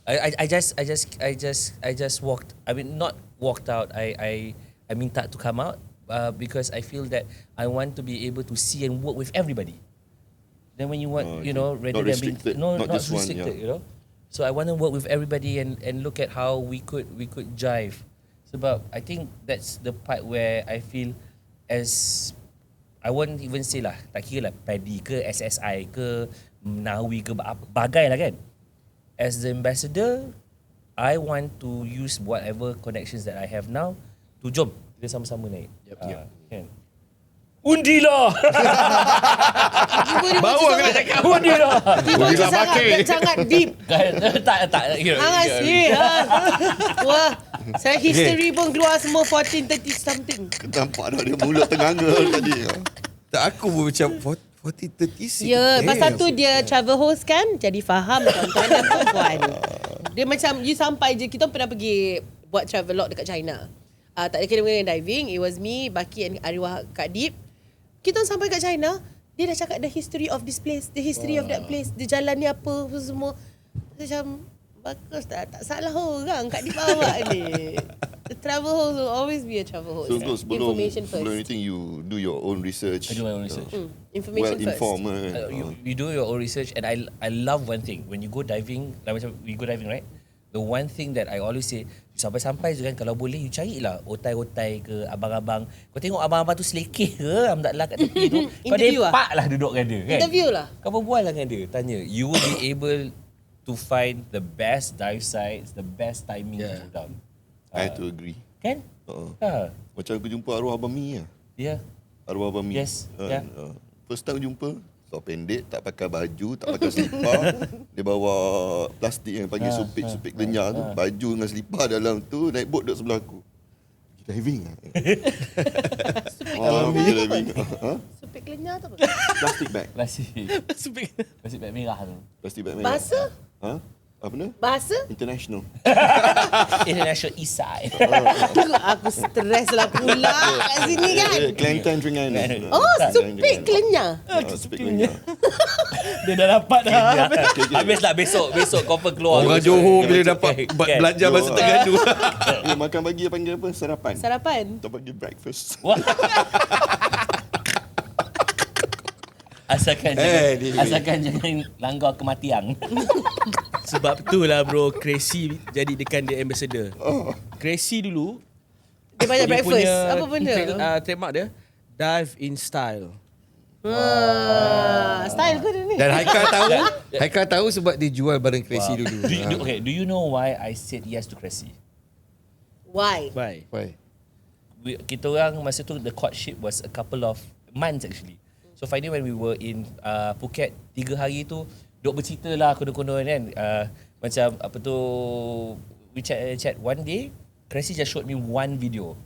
I just walked. I mean, not walked out. I minta to come out because I feel that I want to be able to see and work with everybody. Then when you want, Okay. rather Not than being restricted. Not just one, restricted, yeah. So I want to work with everybody and look at how we could jive. Sebab I think that's the part where I feel as I won't even say lah, tak kira lah PADI ke SSI ke Nawi ke bagai lah kan. As the ambassador, I want to use whatever connections that I have now to jom kita sama-sama naik. Kan? Undilah. Baru aku nak cakap. Undilah. Undilah pakai. Sangat deep. tak. Sangat serius. Wah, saya history pun keluar semua 1430 something. Nampak dah dia mulut tenganga tadi. Tak, aku pun macam 40-36. Ya, pasal tu dia travel host kan, jadi faham tuan-tuan dan perempuan. Dia macam you sampai je, kita pernah pergi buat travelog dekat China. Tak ada kena dengan diving, it was me, Baki and Arwah Kak Deep. Kita sampai kat China, dia dah cakap the history of this place, the history of that place, dia jalan ni apa semua. Macam bagus tak salah orang Kak Deep awak ni. The travel host will always be a travel host. So kau sebelum Information first. anything you do your own research. I do my own research. Information Well first. informed. You do your own research, and I love one thing when you go diving. Like macam we go diving, right? The one thing that I always say, sampai-sampai tu kan, kalau boleh you carilah otai-otai ke abang-abang. Kau tengok abang-abang tu selekeh ke amdaklah kat tepi tu. Kau Interview depak lah duduk dengan dia kan. Interview lah. Kau berbual lah dengan dia, tanya. You will be able to find the best dive sites, the best timing to go down. I have to agree. Kan? Macam aku jumpa arwah Abang Mi lah. Yeah. Arwah Abang Mi. Yes, yeah. First time jumpa, so pendek, tak pakai baju, tak pakai selipar. Dia bawa plastik yang panggil supik lenyar tu. Baju dengan selipar dalam tu, naik bot duduk sebelah aku. Diving lah. Diving. Supik lenyar tu apa? Plastic bag. Plastik bag merah tu. Plastic bag merah. Bahasa? Apa ni? Bahasa? International. International East Side. Aku stres lah pula kat sini kan. Kelantan Terengganu. Oh, supik lenyar. Supik lenyar. Dia dah dapat dah. Habis lah besok confirm keluar. Orang Johor bila dapat belanja bahasa Terengganu. Makan pagi panggil apa? Sarapan. Sarapan. Tak panggil breakfast. Asalkan jangan langgar kematian. Sebab tu lah bro, Crazy jadi dekan dia ambassador. Crazy dulu, Dia banyak breakfast. punya Apa benda? trademark dia, dive in style. Style ke dia ni? Dan Haikal tahu sebab dia jual barang Crazy dulu. Do you know why I said yes to Crazy? Why? Bye. Why? Kita orang masa tu the courtship was a couple of months actually. So finally when we were in Phuket 3 hari tu duk bercerita lah konon-konon kan, macam apa tu we chat one day Cressy just showed me one video.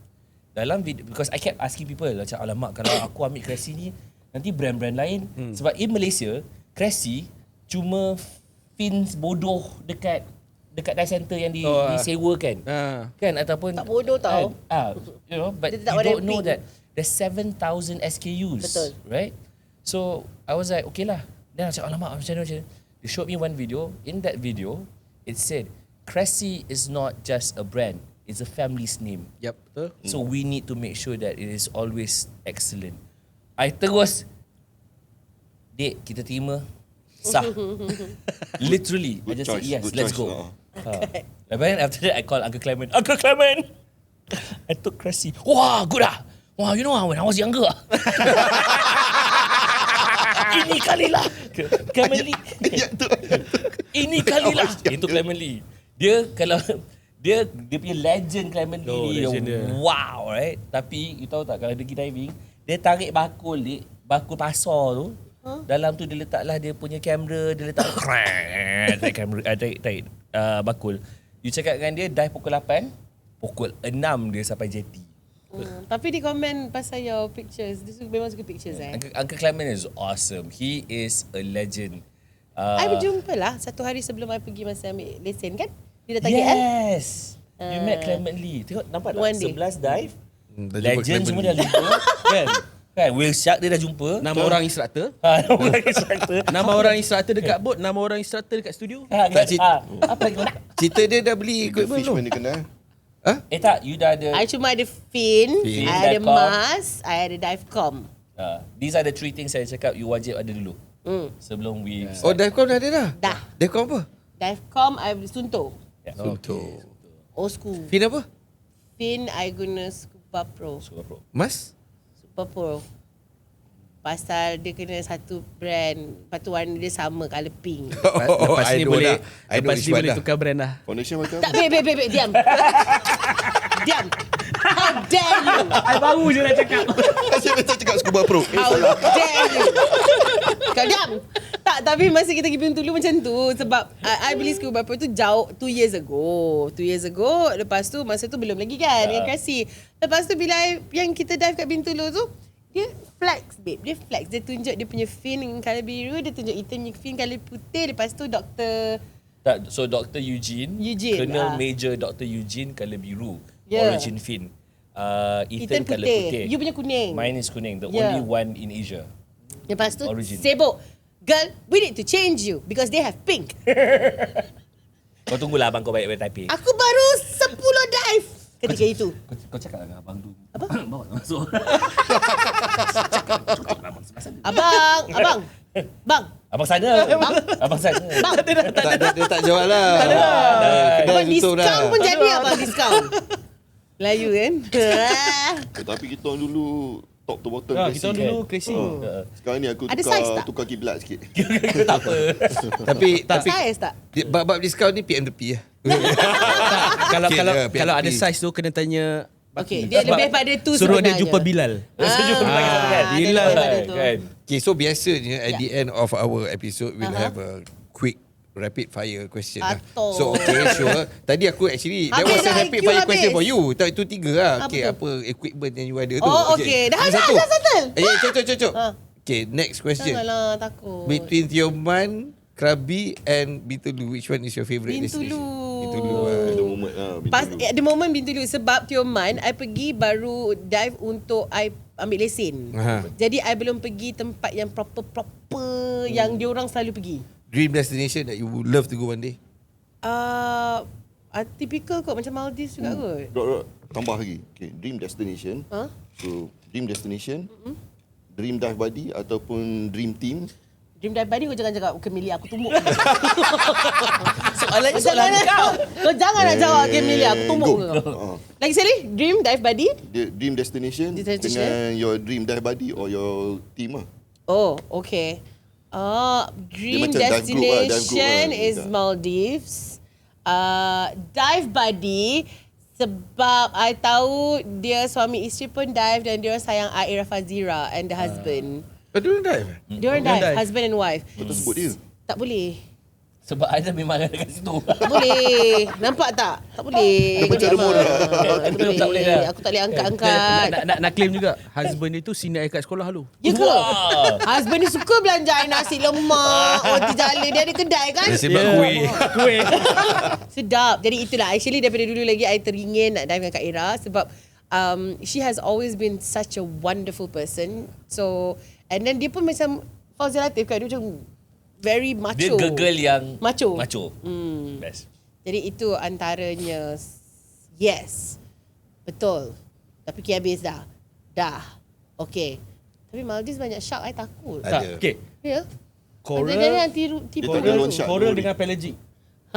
Dalam video, because I kept asking people macam, alamak kalau aku ambil Cressy ni nanti brand-brand lain. Sebab in Malaysia, Cressy cuma fins bodoh dekat dive center yang disewakan. Kan ataupun Tak bodoh tau. You know, but Dia you tak warna don't know pink. that there's 7,000 SKUs. Betul. Right? So I was like, okay lah. Then I cakap, alamak macam mana. They showed me one video. In that video, it said Cressy is not just a brand. It's a family's name. Yep, betul. So we need to make sure that it is always excellent. I terus, Dek, kita terima. Sah. Literally, I just said yes, let's go. And then after that, I called Uncle Clement. Uncle Clement! I took Cressy. Wah, good ah. Wah, you know when I was younger. Ini kalilah Clement Lee. Ini kalilah. Itu Clement Lee. Dia kalau dia punya legend Clement Lee. legend dia. Wow, right? Tapi you tahu tak kalau dia pergi diving, dia tarik bakul pasar tu. Dalam tu dia letaklah dia punya kamera, dia letak tarik kamera, tarik bakul. You cakap dengan dia dive pukul 8, pukul 6 dia sampai jeti. Tapi dia komen pasal your pictures. Dia memang suka pictures Uncle Clement is awesome. He is a legend. I berjumpa lah satu hari sebelum I pergi masa ambil lesen kan. Dia dah target Yes. You met Clement Lee. Tengok nampak tak? One day. 11 dive. Dah jumpa Legend Clement semua Lee. dah jumpa. Kan? Whale shark dia dah jumpa. Nama orang instructor. Nama orang instructor. Nama orang instructor dekat boat, nama orang instructor dekat studio. Tak, Apa lagi kau nak? Cerita dia dah beli equipment tu. Fishman dia kenal. Tak, you dah ada. I cuma ada fin, Fin, I ada divecom. mask, I ada divecom. These are the 3 things saya cakap you wajib ada dulu. Sebelum we Oh, Divecom dah ada dah? Dah. Divecom apa? Divecom I beli Sunto. Untuk. Old school. Fin apa? Fin I guna Scuba Pro. Super Pro. Mas? Super Pro. Pasal dia kena satu brand. Lepas tu warna dia sama, colour pink. Lepas ni boleh lepas ni boleh dah. tukar brand lah. Foundation macam Tak, babe, diam. Diam. How dare you? I baru je nak cakap. Asyik macam cakap Scuba Pro. How dare you? Kau diam. Tak, tapi masa kita pergi Bintulu macam tu. Sebab I beli Scuba Pro tu jauh 2 years ago. 2 years ago. Lepas tu masa tu belum lagi kan dengan Cressy. Lepas tu bila yang kita dive kat Bintulu tu, dia flex babe. Dia flex. Dia tunjuk dia punya fin dengan colour biru. Dia tunjuk Ethan punya fin colour putih. Lepas tu So Dr. Eugene, Colonel Major Dr. Eugene colour biru. Yeah. Origin fin. Ethan Ethan colour putih. You punya kuning. Mine is kuning. The Yeah. only one in Asia. Lepas tu Origin. sibuk. Girl, we need to change you because they have pink. Kau tunggulah abang kau baik-baik typing. Aku baru 10 dive ketika itu. Kau cakap dengan abang tu. Apa? Bawa masuk. Abang. Bang. Abang sana. Abang sana. Bang. Dia tak jawab lah. Abang Kedai tutup diskaun dah. pun jadi abang diskaun. Melayu kan? Tapi kita orang dulu top to bottom. Kita orang dulu crazy. Sekarang ni aku Ada size tak? tukar kiblat sikit. Tak apa. Tapi Size tak? bab diskaun ni PMDP lah. Kalau Okay kalau lah, kalau PMP. ada size tu kena tanya Okay, dia lebih pada tu suruh dia sebenarnya. jumpa Bilal. Dia Bilal. lebih pada tu. Kan? Okay, so biasanya at the end of our episode, we'll Uh-huh. have a quick rapid fire question lah. Atul. So okay, sure. Tadi aku actually, that Habis was a dah rapid IQ fire question habis. for you. Itu 3 lah. Apa Okay, tu? apa equipment yang you ada tu. Oh, okay. Dah Ada satu. settle. Cocok. Ha. Okay, next question. Janganlah takut. Between Tioman, Krabi and Bintulu, which one is your favourite Bintulu. destination? Bintulu. The moment Pas at the moment Bintulu sebab Tioman I pergi baru dive untuk I ambil lesen. Aha. Jadi I belum pergi tempat yang proper yang diorang selalu pergi. Dream destination that you would love to go one day? Typical kot macam Maldives juga kot. Rod, tambah lagi. Okay, dream destination. Ha? So, dream destination, dream dive buddy ataupun dream team. Dream dive buddy kau jangan cakap Kemili aku tumbuk. Soalan kau. Kau jangan nak jawab Kemili aku tumbuk kau. Lagi sekali, dream dive buddy. Dream destination Destination. dengan your dream dive buddy or your team lah. Oh, okay. Dream macam dive group lah, destination dive group lah. is Maldives. Dive buddy sebab I tahu dia suami isteri pun dive dan dia orang sayang Aira Fazira and the husband. But don't dive. Dia orang dive, husband and wife. Betul sebut dia. Tak boleh. Sebab I dah memang ada kat situ. Tak boleh. Nampak tak? Tak boleh. Dia macam ada moral. Tak boleh dah. Aku tak boleh angkat-angkat. Nak claim juga. Husband dia tu senior I kat sekolah dulu. Ya ke? Husband ni suka belanja air nasi lemak, roti jala. Dia ada kedai kan? Nasi lemak kuih. Kuih. Sedap. Jadi itulah. Actually daripada dulu lagi I teringin nak dive dengan Kak Ira sebab she has always been such a wonderful person. So, and then dia pun macam Fauzia Latif kan. Dia macam very macho. Dia gegel yang Macho. Best. Jadi itu antaranya. Yes. Betul. Tapi habis dah. Okay. Tapi Maldives banyak shark, I takut. Ada. Okay. Ya? Coral. Dia nanti tipu Dia tak Coral, loan shark coral dulu dengan pelagic.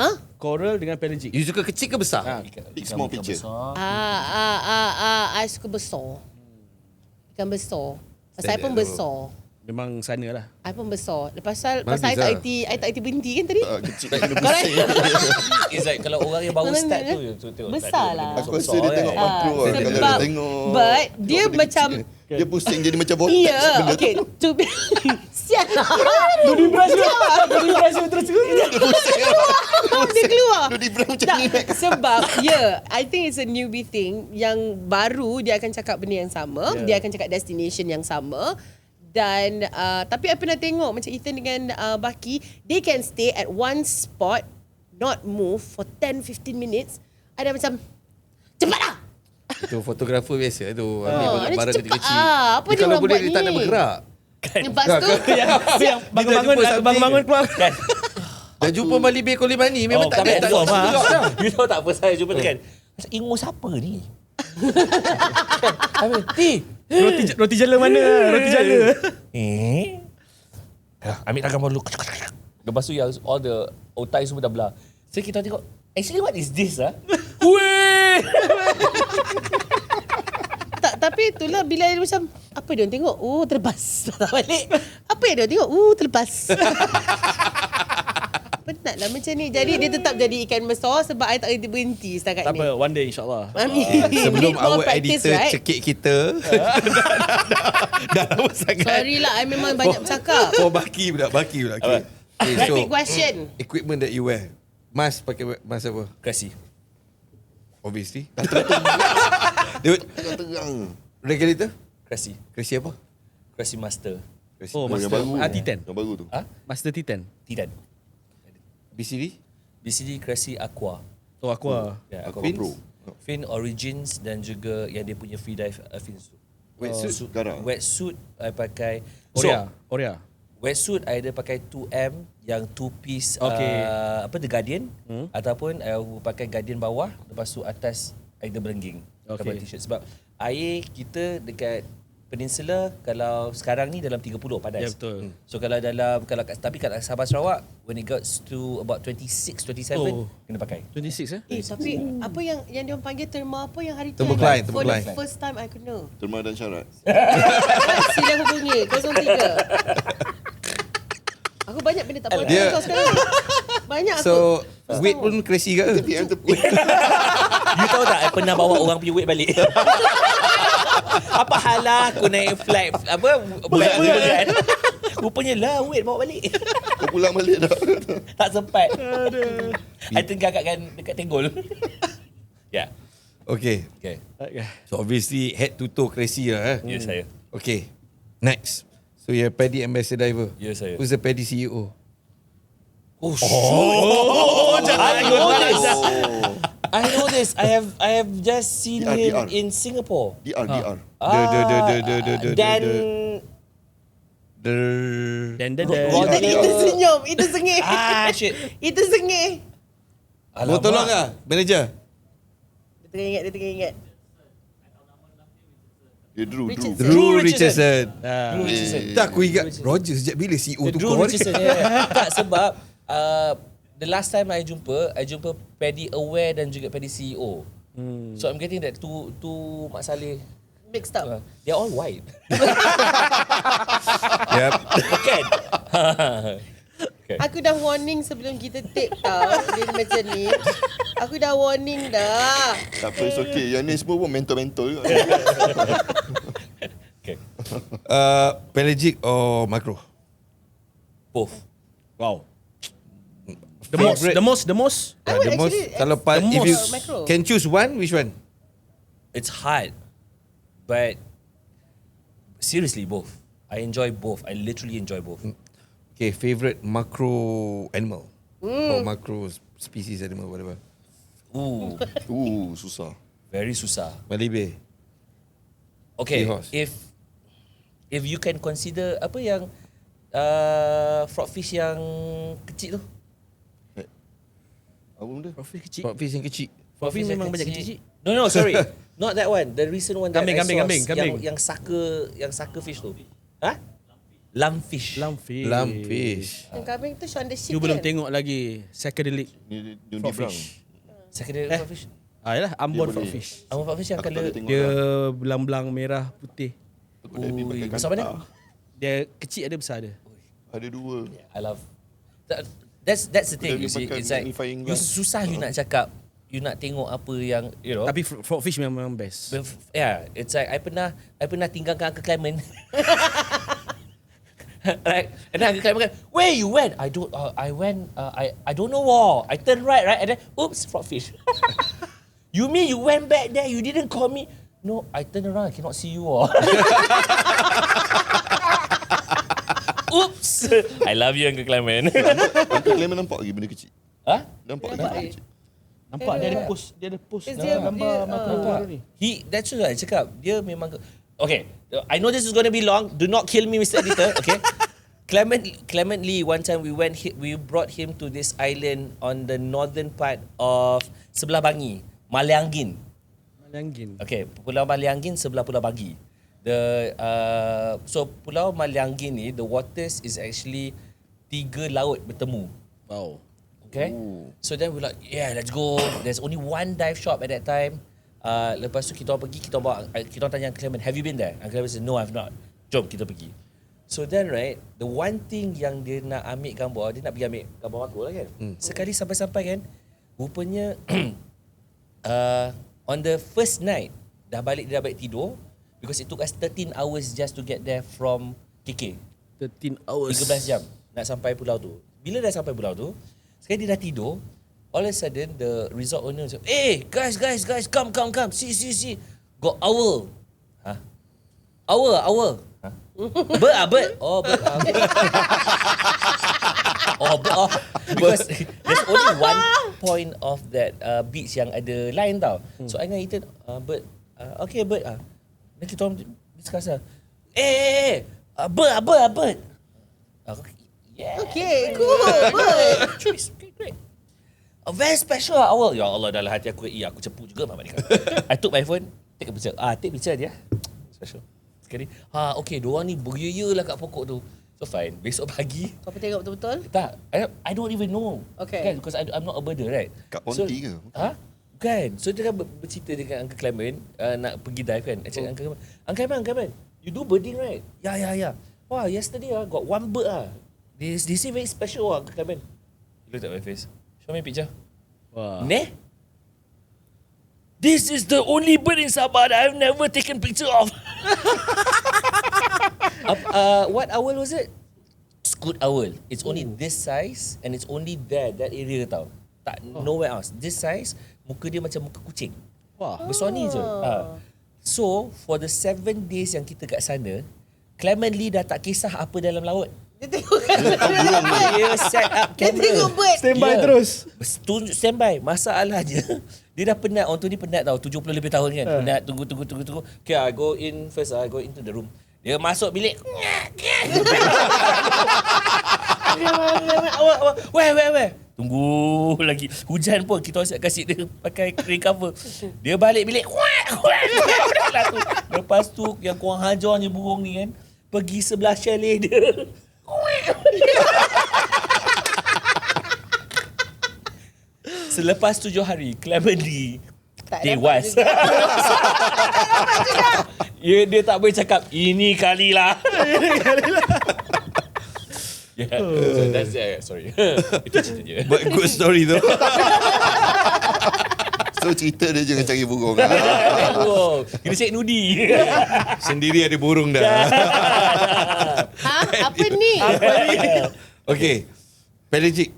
Ha? Coral dengan pelagic. You suka kecil ke besar? Big small picture. I suka besar. Ikan besar. Pasal I pun Standard besar. Memang sana lah. I pun besar. Pasal Maldives I tak IT berhenti kan tadi? Kecil kena pusing. It's like kalau orang yang baru start tu tengok. Besar lah. Aku rasa dia tengok makro lah. Kalau dia Sebab tengok. but dia benda macam kecil, dia pusing jadi macam vortex. ya, benda tu. okay. To be sial lah. Body brush terus. Dia keluar. Dia berang macam Tak, ni. sebab I think it's a newbie thing yang baru dia akan cakap benda yang sama, dia akan cakap destination yang sama. Dan tapi I pernah tengok macam Ethan dengan Baki, they can stay at one spot not move for 10-15 minutes. Ada macam cepatlah. Itu fotografer biasa tu. Ambil dia barang cepat. kecil-kecil. Apa dia Kalau orang boleh buat dia tak ni? nak bergerak. Lepas tu Yang bangun-bangun keluar. Dah jumpa Mali Bay Kolimani memang tak ada. Tak gerak dah. You tahu tak apa saya jumpa tu kan? Macam ingus apa ni? Roti jala mana? Roti jala. Ambil tangan baru. Lepas tu yang all the otai semua dah belah. So kita tengok, actually what is this ah? Weh! tak, tapi itulah bila dia macam apa dia orang tengok? Oh, terlepas. Tak balik. Apa yang dia orang tengok? Terlepas. Penat lah macam ni. Jadi dia tetap jadi ikan besar sebab I tak berhenti setakat Tak ni. apa, one day insyaAllah. Sebelum Need more our practice, editor right? cekik kita. Dah lama sangat. Sorry lah, I memang banyak bercakap. For Baki pula. Okay. Okay, so Rapid question. equipment that you wear. Mask pakai mask apa? Krasi. Obviously. Dia Terang. regulator? Krasi. Krasi apa? Krasi master. Krasi. Oh, Yang Master baru. Titan. Yang baru tu. Master Titan. Tidak. BCD? BCD Krasi Aqua. Oh, Aqua. Ya, Aku Aqua. pro. Fin Origins dan juga yang dia punya free dive Finsuit. Wetsuit? Garang. Wetsuit I pakai. Oria. Wetsuit I ada pakai 2M yang 2-piece Okay. The Guardian ataupun I pakai Guardian bawah lepas tu atas I ada berengging. Okay. T-shirt sebab air kita dekat Peninsula kalau sekarang ni dalam 30 padas. Ya, betul. So kalau tapi kat Sabah Sarawak when it gets to about 26 27 kena pakai. 26 Tapi apa yang dia orang panggil terma apa yang hari tu? Terbekline, For terbekline. the first time I kena. Terma dan syarat. Sila hubungi 03. Aku banyak benda tak boleh Dia- kau sekarang. Banyak aku. So weight pun crazy ke? Tepi. You tahu tak I pernah bawa orang punya weight balik. Apa halah aku naik flight bulan rupanya lah weight bawa balik. Kau pulang balik dah. Tak sempat. I tengah dekat Tenggol. Ya. Okay. Okay. So obviously head to toe crazy lah. Ya saya. Okay. Next. So you're a Paddy ambassador diver. Ya saya. Who's the Paddy CEO? I know this. I have just seen DR. him in Singapore. DR. Dan Dan. Roger. Itu senyum, itu sengih. Shit. Itu sengih. Mau tolong lah manager? Dia tengah ingat. Dia Drew. Drew Richardson. Drew Richardson. Tak aku ingat Roger sejak bila CEO tu Drew kau Richardson. Tak sebab the last time I jumpa Paddy Aware dan juga Paddy CEO. So I'm getting that two Mak Saleh. Mixed up. They're all white. Yep. Bukan? Okay. Aku dah warning sebelum kita take tau. Dia macam ni. Aku dah warning dah. Tak apa, it's okay. Yang ni semua pun mentor-mentor juga. Okay. Pelagic or macro? Both. Wow. The most. I would the most, actually kalau the if you most macro. can choose one, which one? It's hard, but seriously, both. I enjoy both. I literally enjoy both. Okay, favorite macro animal or macro species animal, whatever. Susah. Very susah. Malibé. Okay, Seahorse. if you can consider apa yang frogfish yang kecil tu. Apa benda? Frogfish kecil. Frogfish yang kecil. Frogfish yang memang banyak kecil. No, sorry. Not that one. The recent one that Kambing, I saw kambing. yang sucker fish tu. Ha? Lumpfish. Lumpfish. Yang kambing tu Shaun the Sheep You belum kan? tengok lagi psychedelic Ni frogfish. Secondary frogfish. Yalah, Ambon Dia boleh. frogfish. Apa frogfish yang Aku tak colour ada tengok Dia dah. belang-belang merah putih. Aku dah pergi pakai besar mana? kanta. Dia kecil ada, besar ada. Ada dua. I love that's the thing. Dia You see, pakai it's like magnifying you glass. susah you nak cakap, you nak tengok apa yang Tapi frogfish memang best. Yeah, it's like I pernah tinggalkan Uncle Clement. Right, and then Uncle Clement, where you went? I don't know. I turned right, and then oops, frogfish. You mean you went back there? You didn't call me? No, I turned around. I cannot see you all. Oops. I love you, Uncle Clement. Uncle Clement nampak lagi benda kecil. Huh? Nampak lagi Nampak benda lagi. kecil. Nampak dia ada post, Is dia- gambar dia- macam ni. That's what I cakap. Dia memang... Okay, I know this is going to be long. Do not kill me, Mr. Editor. Okay. Clement Lee, one time we brought him to this island on the northern part of sebelah Bangi, Malianggin. Malianggin. Okay, Pulau Malianggin sebelah Pulau Bagi. So Pulau Malianggin ni, the waters is actually 3 laut bertemu. Wow. Okay. So then we're like, yeah, let's go. There's only one dive shop at that time. Lepas tu kita pergi, kita tanya Uncle Clement, have you been there? Uncle Clement said, no, I've not. Jom kita pergi. So then right, the one thing yang dia nak ambil gambar, dia nak pergi ambil gambar makro lah kan. Sekali sampai-sampai kan, rupanya on the first night, dia dah balik tidur because it took us 13 hours just to get there from KK. 13 hours. 13 jam nak sampai pulau tu. Bila dah sampai pulau tu, sekali dia dah tidur, all of a sudden the resort owner said, "Hey, guys, come. See. Got owl." Huh? Owl. Huh? Bird. Oh, bird. Bird. Because there's only one point of that beach yang ada line tau. So I dengan Ethan, bird. Okay, bird. Then kita orang discuss lah. Bird. Yeah. Okay, cool. Choice. Okay, great. A very special owl. Ya Allah, dalam hati aku, aku cepu juga Mak Malika. I took my phone, take a picture. Take picture dia. Special. Sekali, okay, diorang ni beria lah kat pokok tu. So fine, besok pagi. Kau tengok betul-betul? Tak, I don't even know. Okay. Kan, because I'm not a birder, right? Kat Ponti ke? Kan. So dia kan bercerita dengan Uncle Clement, nak pergi dive kan. I cakap Uncle Clement, you do birding, right? Yeah. Wah, yesterday got one bird They say very special Uncle Clement. He looked at my face. Show me a picture. Wah. Neh? This is the only bird in Sabah that I've never taken picture of. What owl was it? Scoot owl. It's only this size and it's only that area tau. Tak nowhere else. This size, muka dia macam muka kucing. Wah. Besar ni je. So, for the 7 days yang kita kat sana, Clement Lee dah tak kisah apa dalam laut. Dia tengok Dia set up Dia camera. tengok bird. Standby Ya. terus. Tunjuk standby. Masalahnya dia dah penat. Orang tu ni penat tau. 70 lebih tahun kan. Penat tunggu. Okay, I go in first. I go into the room. Dia masuk bilik. Where? Tunggu lagi. Hujan pun kita asyik kasih dia pakai rain cover. Dia balik bilik. Lepas tu yang korang hajarnya burung ni kan, pergi sebelah chalet dia. Selepas 7 hari, Clement Lee Tak tewas. Dia tak boleh cakap, ini kalilah. Yeah. So that's sorry. Itu cerita dia. But good story tu. So cerita dia jangan cari burung. Oh, kena cek nudi. Sendiri ada burung dah. Apa ni? Okay. Pelagic.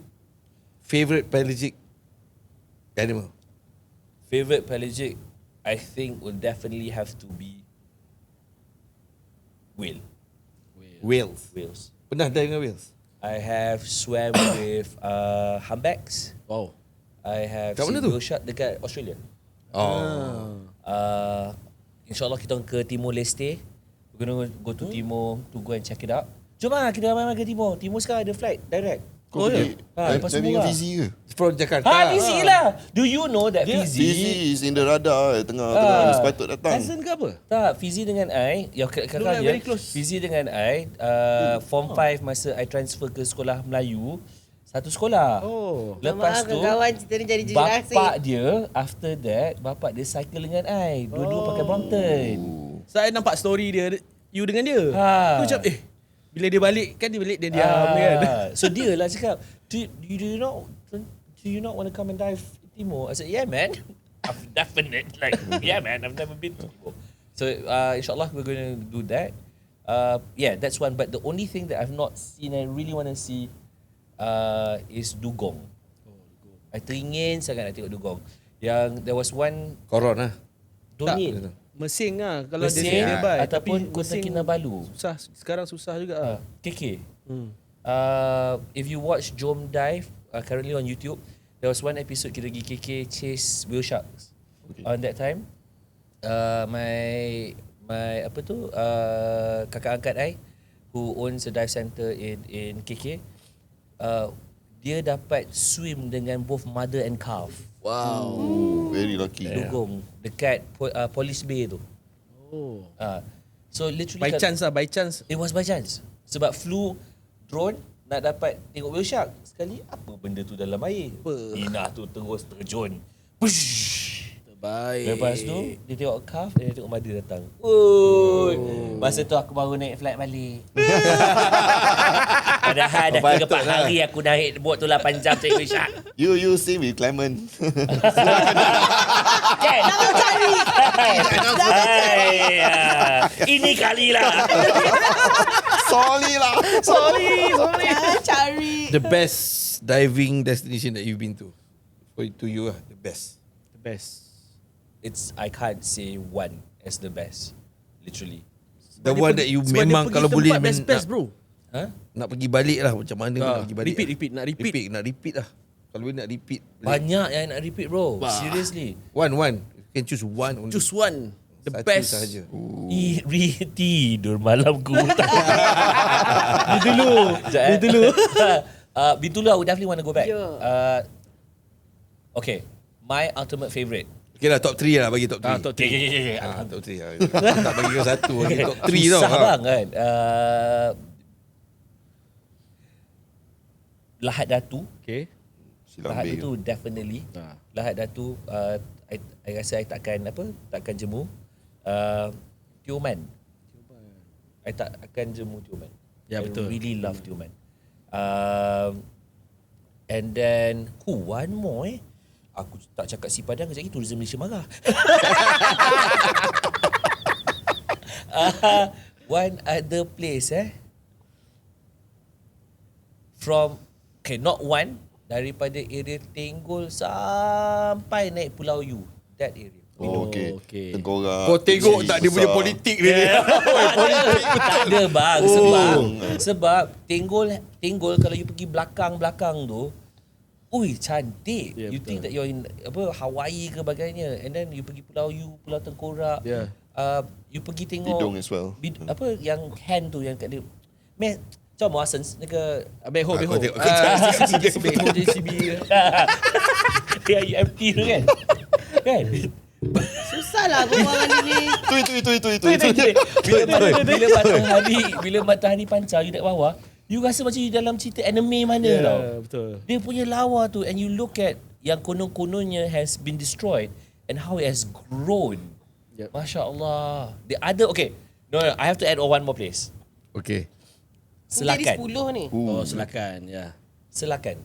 Favorite pelagic animal? Favorite pelagic, I think will definitely have to be whale. Whales. Whales. Pernah dive dengan whales? I have swam with humpbacks. Wow. I have Kat mana seen tu? whale shark dekat Australia. Oh. InsyaAllah kita orang ke Timor Leste. We're gonna go to Timor to go and check it out. Jom lah kita ramai-ramai ke Timor. Timor sekarang ada flight direct. Kau pergi lepas diving murah. Fizi ke? From Jakarta. Fizi lah. Do you know that Fizi Fizi? is in the radar tengah sepatut datang. Cousin ke apa? Tak, Fizi dengan I, yang kakak Look like dia, very close. Fizi dengan I, form 5 masa I transfer ke sekolah Melayu, satu sekolah. Oh. Lepas tu, kawan cerita ni jadi jujur bapak dia, after that, bapak dia cycle dengan I. Dua-dua pakai Brompton. So I nampak story dia, you dengan dia. Ha. Aku macam bila dia balik kan dia balik dia diam kan. So dia lah cakap, do you not want to come and dive in Timor? I said, yeah man. I've definitely yeah man, I've never been to Timor. So insyaAllah we're going to do that. Yeah, that's one. But the only thing that I've not seen and really want to see is dugong. I teringin sangat nak tengok dugong. Yang there was one Koron lah. donate. Mesing lah kalau Mesing dia nearby. ataupun Kota Kinabalu. Susah, sekarang susah juga lah. KK. If you watch Jom Dive currently on YouTube, there was one episode kita pergi KK chase whale sharks. On that time, my apa tu kakak angkat I who owns a dive center in KK, dia dapat swim dengan both mother and calf. Wow. Very lucky. Dugong dekat Police Bay tu. Oh. So literally By chance lah, by chance. It was by chance. Sebab flew drone nak dapat tengok whale shark. Sekali apa benda tu dalam air? Inah tu terus terjun. Push. Terbaik. Lepas tu dia tengok calf dan dia tengok mother datang. Oi. Masa tu aku baru naik flight balik. Padahal dah 3-4 hari aku naik bot tu 8 jam tengok whale shark. You same with Clement. Kan? Jangan cari. Ini kalilah. Sorry lah. Jangan cari. The best diving destination that you've been to? To you lah, the best. The best. I can't say one as the best. Literally. The one that you memang kalau boleh best bro. Huh? nak pergi balik lah. Macam mana nak pergi balik Repeat, lah. nak repeat. Nak repeat lah. Kalau boleh nak repeat. Banyak yang nak repeat bro. Seriously. One. You can choose one only. Choose one. The Satu best. sahaja. Tidur malamku. Bintulu. Bintulu I would definitely want to go back. Yeah. Okay. My ultimate favourite. Okay lah, top 3 lah. Bagi top 3. Top Okay. Top 3 lah. Tak bagi kau satu. Bagi top 3 tau. Susah bang kan. Lahad Datu. Okay. Lahad Silambe. Datu definitely. Lahad Datu I rasa I takkan jemu. Tioman. I tak akan jemu Tioman. Ya, betul. I really love Tioman. And then one more Aku tak cakap si Padang kejap lagi Tourism Malaysia marah. One other place from not one, daripada area Tenggol sampai naik Pulau U, that area. Oh, okay. Okay. Tengkorak. Kau tengok tak dia punya politik dia. Tak ada bang sebab Tenggol kalau you pergi belakang tu, ui cantik. Yeah, You betul. think that you're in Hawaii ke bagainya, and then you pergi Pulau U, Pulau Tengkorak. Yeah. You pergi tengok Bidung as well. apa yang hand tu yang kat dia. Meh, 叫什么神那个 Beho. Kau tengok. Beho JCB. dia empty tu kan. Kan? Susah lah berbual dengan ni. Bila matahari pancar you naik bawah, you rasa macam you dalam cerita anime mana tau. Betul. Dia punya lawa tu, and you look at yang konon-kononnya has been destroyed and how it has grown. Yep. Masya Allah. The other, okay. No, I have to add one more place. Okay. Jadi Selakan. 10 ni. Oh, silakan. Ya. Selakan.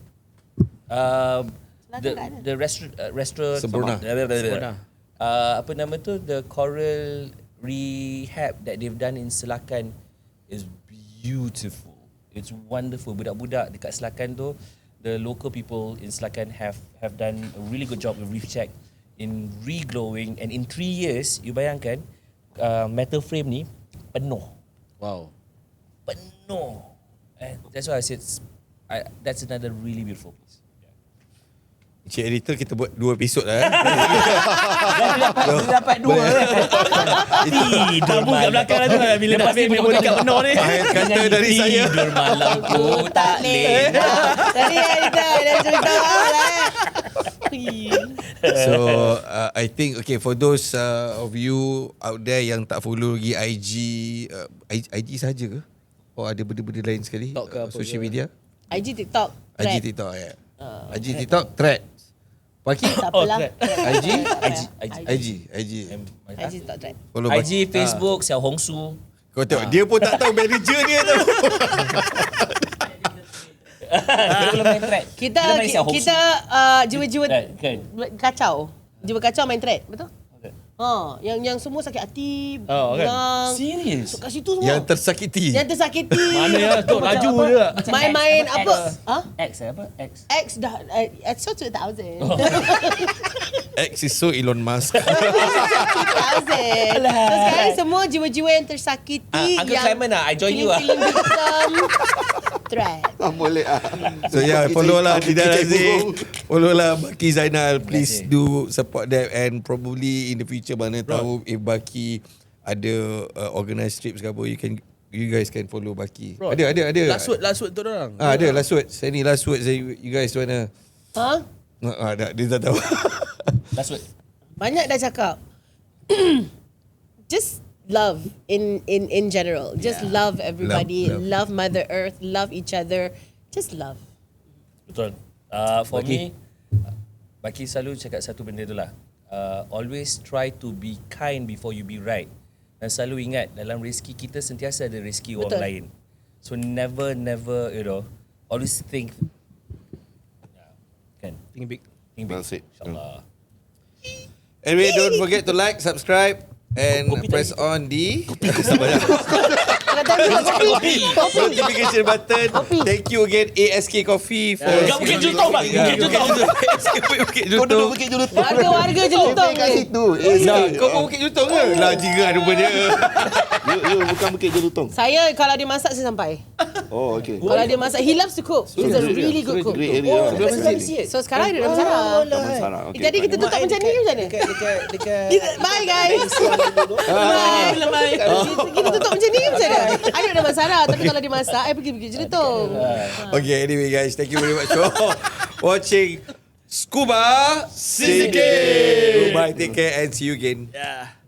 Selakan The restaurant. Sembrona. Apa nama tu? The coral rehab that they've done in Selakan is beautiful. It's wonderful. Budak-budak dekat Selakan tu, the local people in Selatan have done a really good job with Reef Check in re-glowing, and in 3 years, you bayangkan metal frame ni penuh. Wow. Penuh. And that's why I said that's another really beautiful place. Cik Editor, kita buat 2 episod lah. Dapat 2. Kamu kat belakang lah tu lah. Bila Lepas David ni punya boleh podcast penuh ni. Akhir kata dari saya. Tidur malam ku tak lena. Tadi Editor dah cerita lah. So I think okay, for those of you out there yang tak follow lagi IG, IG saja ke? Or ada benda-benda lain sekali? TikTok ke apa social ke? media? IG TikTok. IG Thread. TikTok ya. IG TikTok Thread. Paki? Tak apalah. IG? IG. IG TikTok Thread. Follow Paki. IG, Facebook, Xiao Hong Su. Kau tengok dia pun tak tahu manager dia tu. Kita belum main thread. Kita main Xiao Hong Su. kita jiwa-jiwa Kan? kacau. Jiwa kacau main Thread, betul? Okay. Yang semua sakit hati, Oh, kan? yang Serius? kat situ semua. Yang tersakiti. Yang tersakiti. Mana ya? Tu laju je. Main-main apa? Ha? X apa? X. X dah so 2000. X is so Elon Musk. 2000. So sekarang semua jiwa-jiwa yang tersakiti, Uncle yang Simon I join you feeling victim. Thread. Boleh So yeah, follow lah Tidak Cik Razik. Burung. Follow lah Baki Zainal. Please kasih. do support them. And probably in the future, mana tahu if Baki ada organized trips ke apa, you guys can follow Baki. Bro, Ada. Last word tu orang. Ada last word. Saya ni last word saya, you guys mana? Ha? Dia tak tahu. Last word. Banyak dah cakap. Just love in general. Just love everybody. Love. Love Mother Earth. Love each other. Just love. Betul. For Baki. me, Baki selalu cakap satu benda tu lah. Always try to be kind before you be right. Dan selalu ingat, dalam rezeki kita sentiasa ada rezeki orang Betul. lain. So never, you know, always think. Kan? Think big. Think big. Well said. InsyaAllah. Anyway, don't forget to like, subscribe and press on the notification button. Thank you again ASK Coffee for Kat Bukit Jelutong, Bang. Bukit Jelutong. Bukit Kau duduk Jelutong. Bukit Jelutong. Warga Jelutong Kat ni. situ. Nah, kau pun Bukit Jelutong ke? Lah jiran rupanya. You bukan Bukit Jelutong. Saya kalau dia masak saya sampai. Oh, okay. Kalau dia masak, he loves to cook. He's a really good cook. Great area. So sekarang dia dah Sarah. Taman Sarah. Okay. Jadi kita tutup macam ni ke macam mana? Dekat Bye guys. Bye. Kita tutup macam ni ke macam mana? I nak Daman Sarah, tapi kalau dia masak, I pergi Bukit Jelutong. Okay, anyway guys, thank you very much for watching Scuba Syndicate. Bye, take care and see you again. Yeah.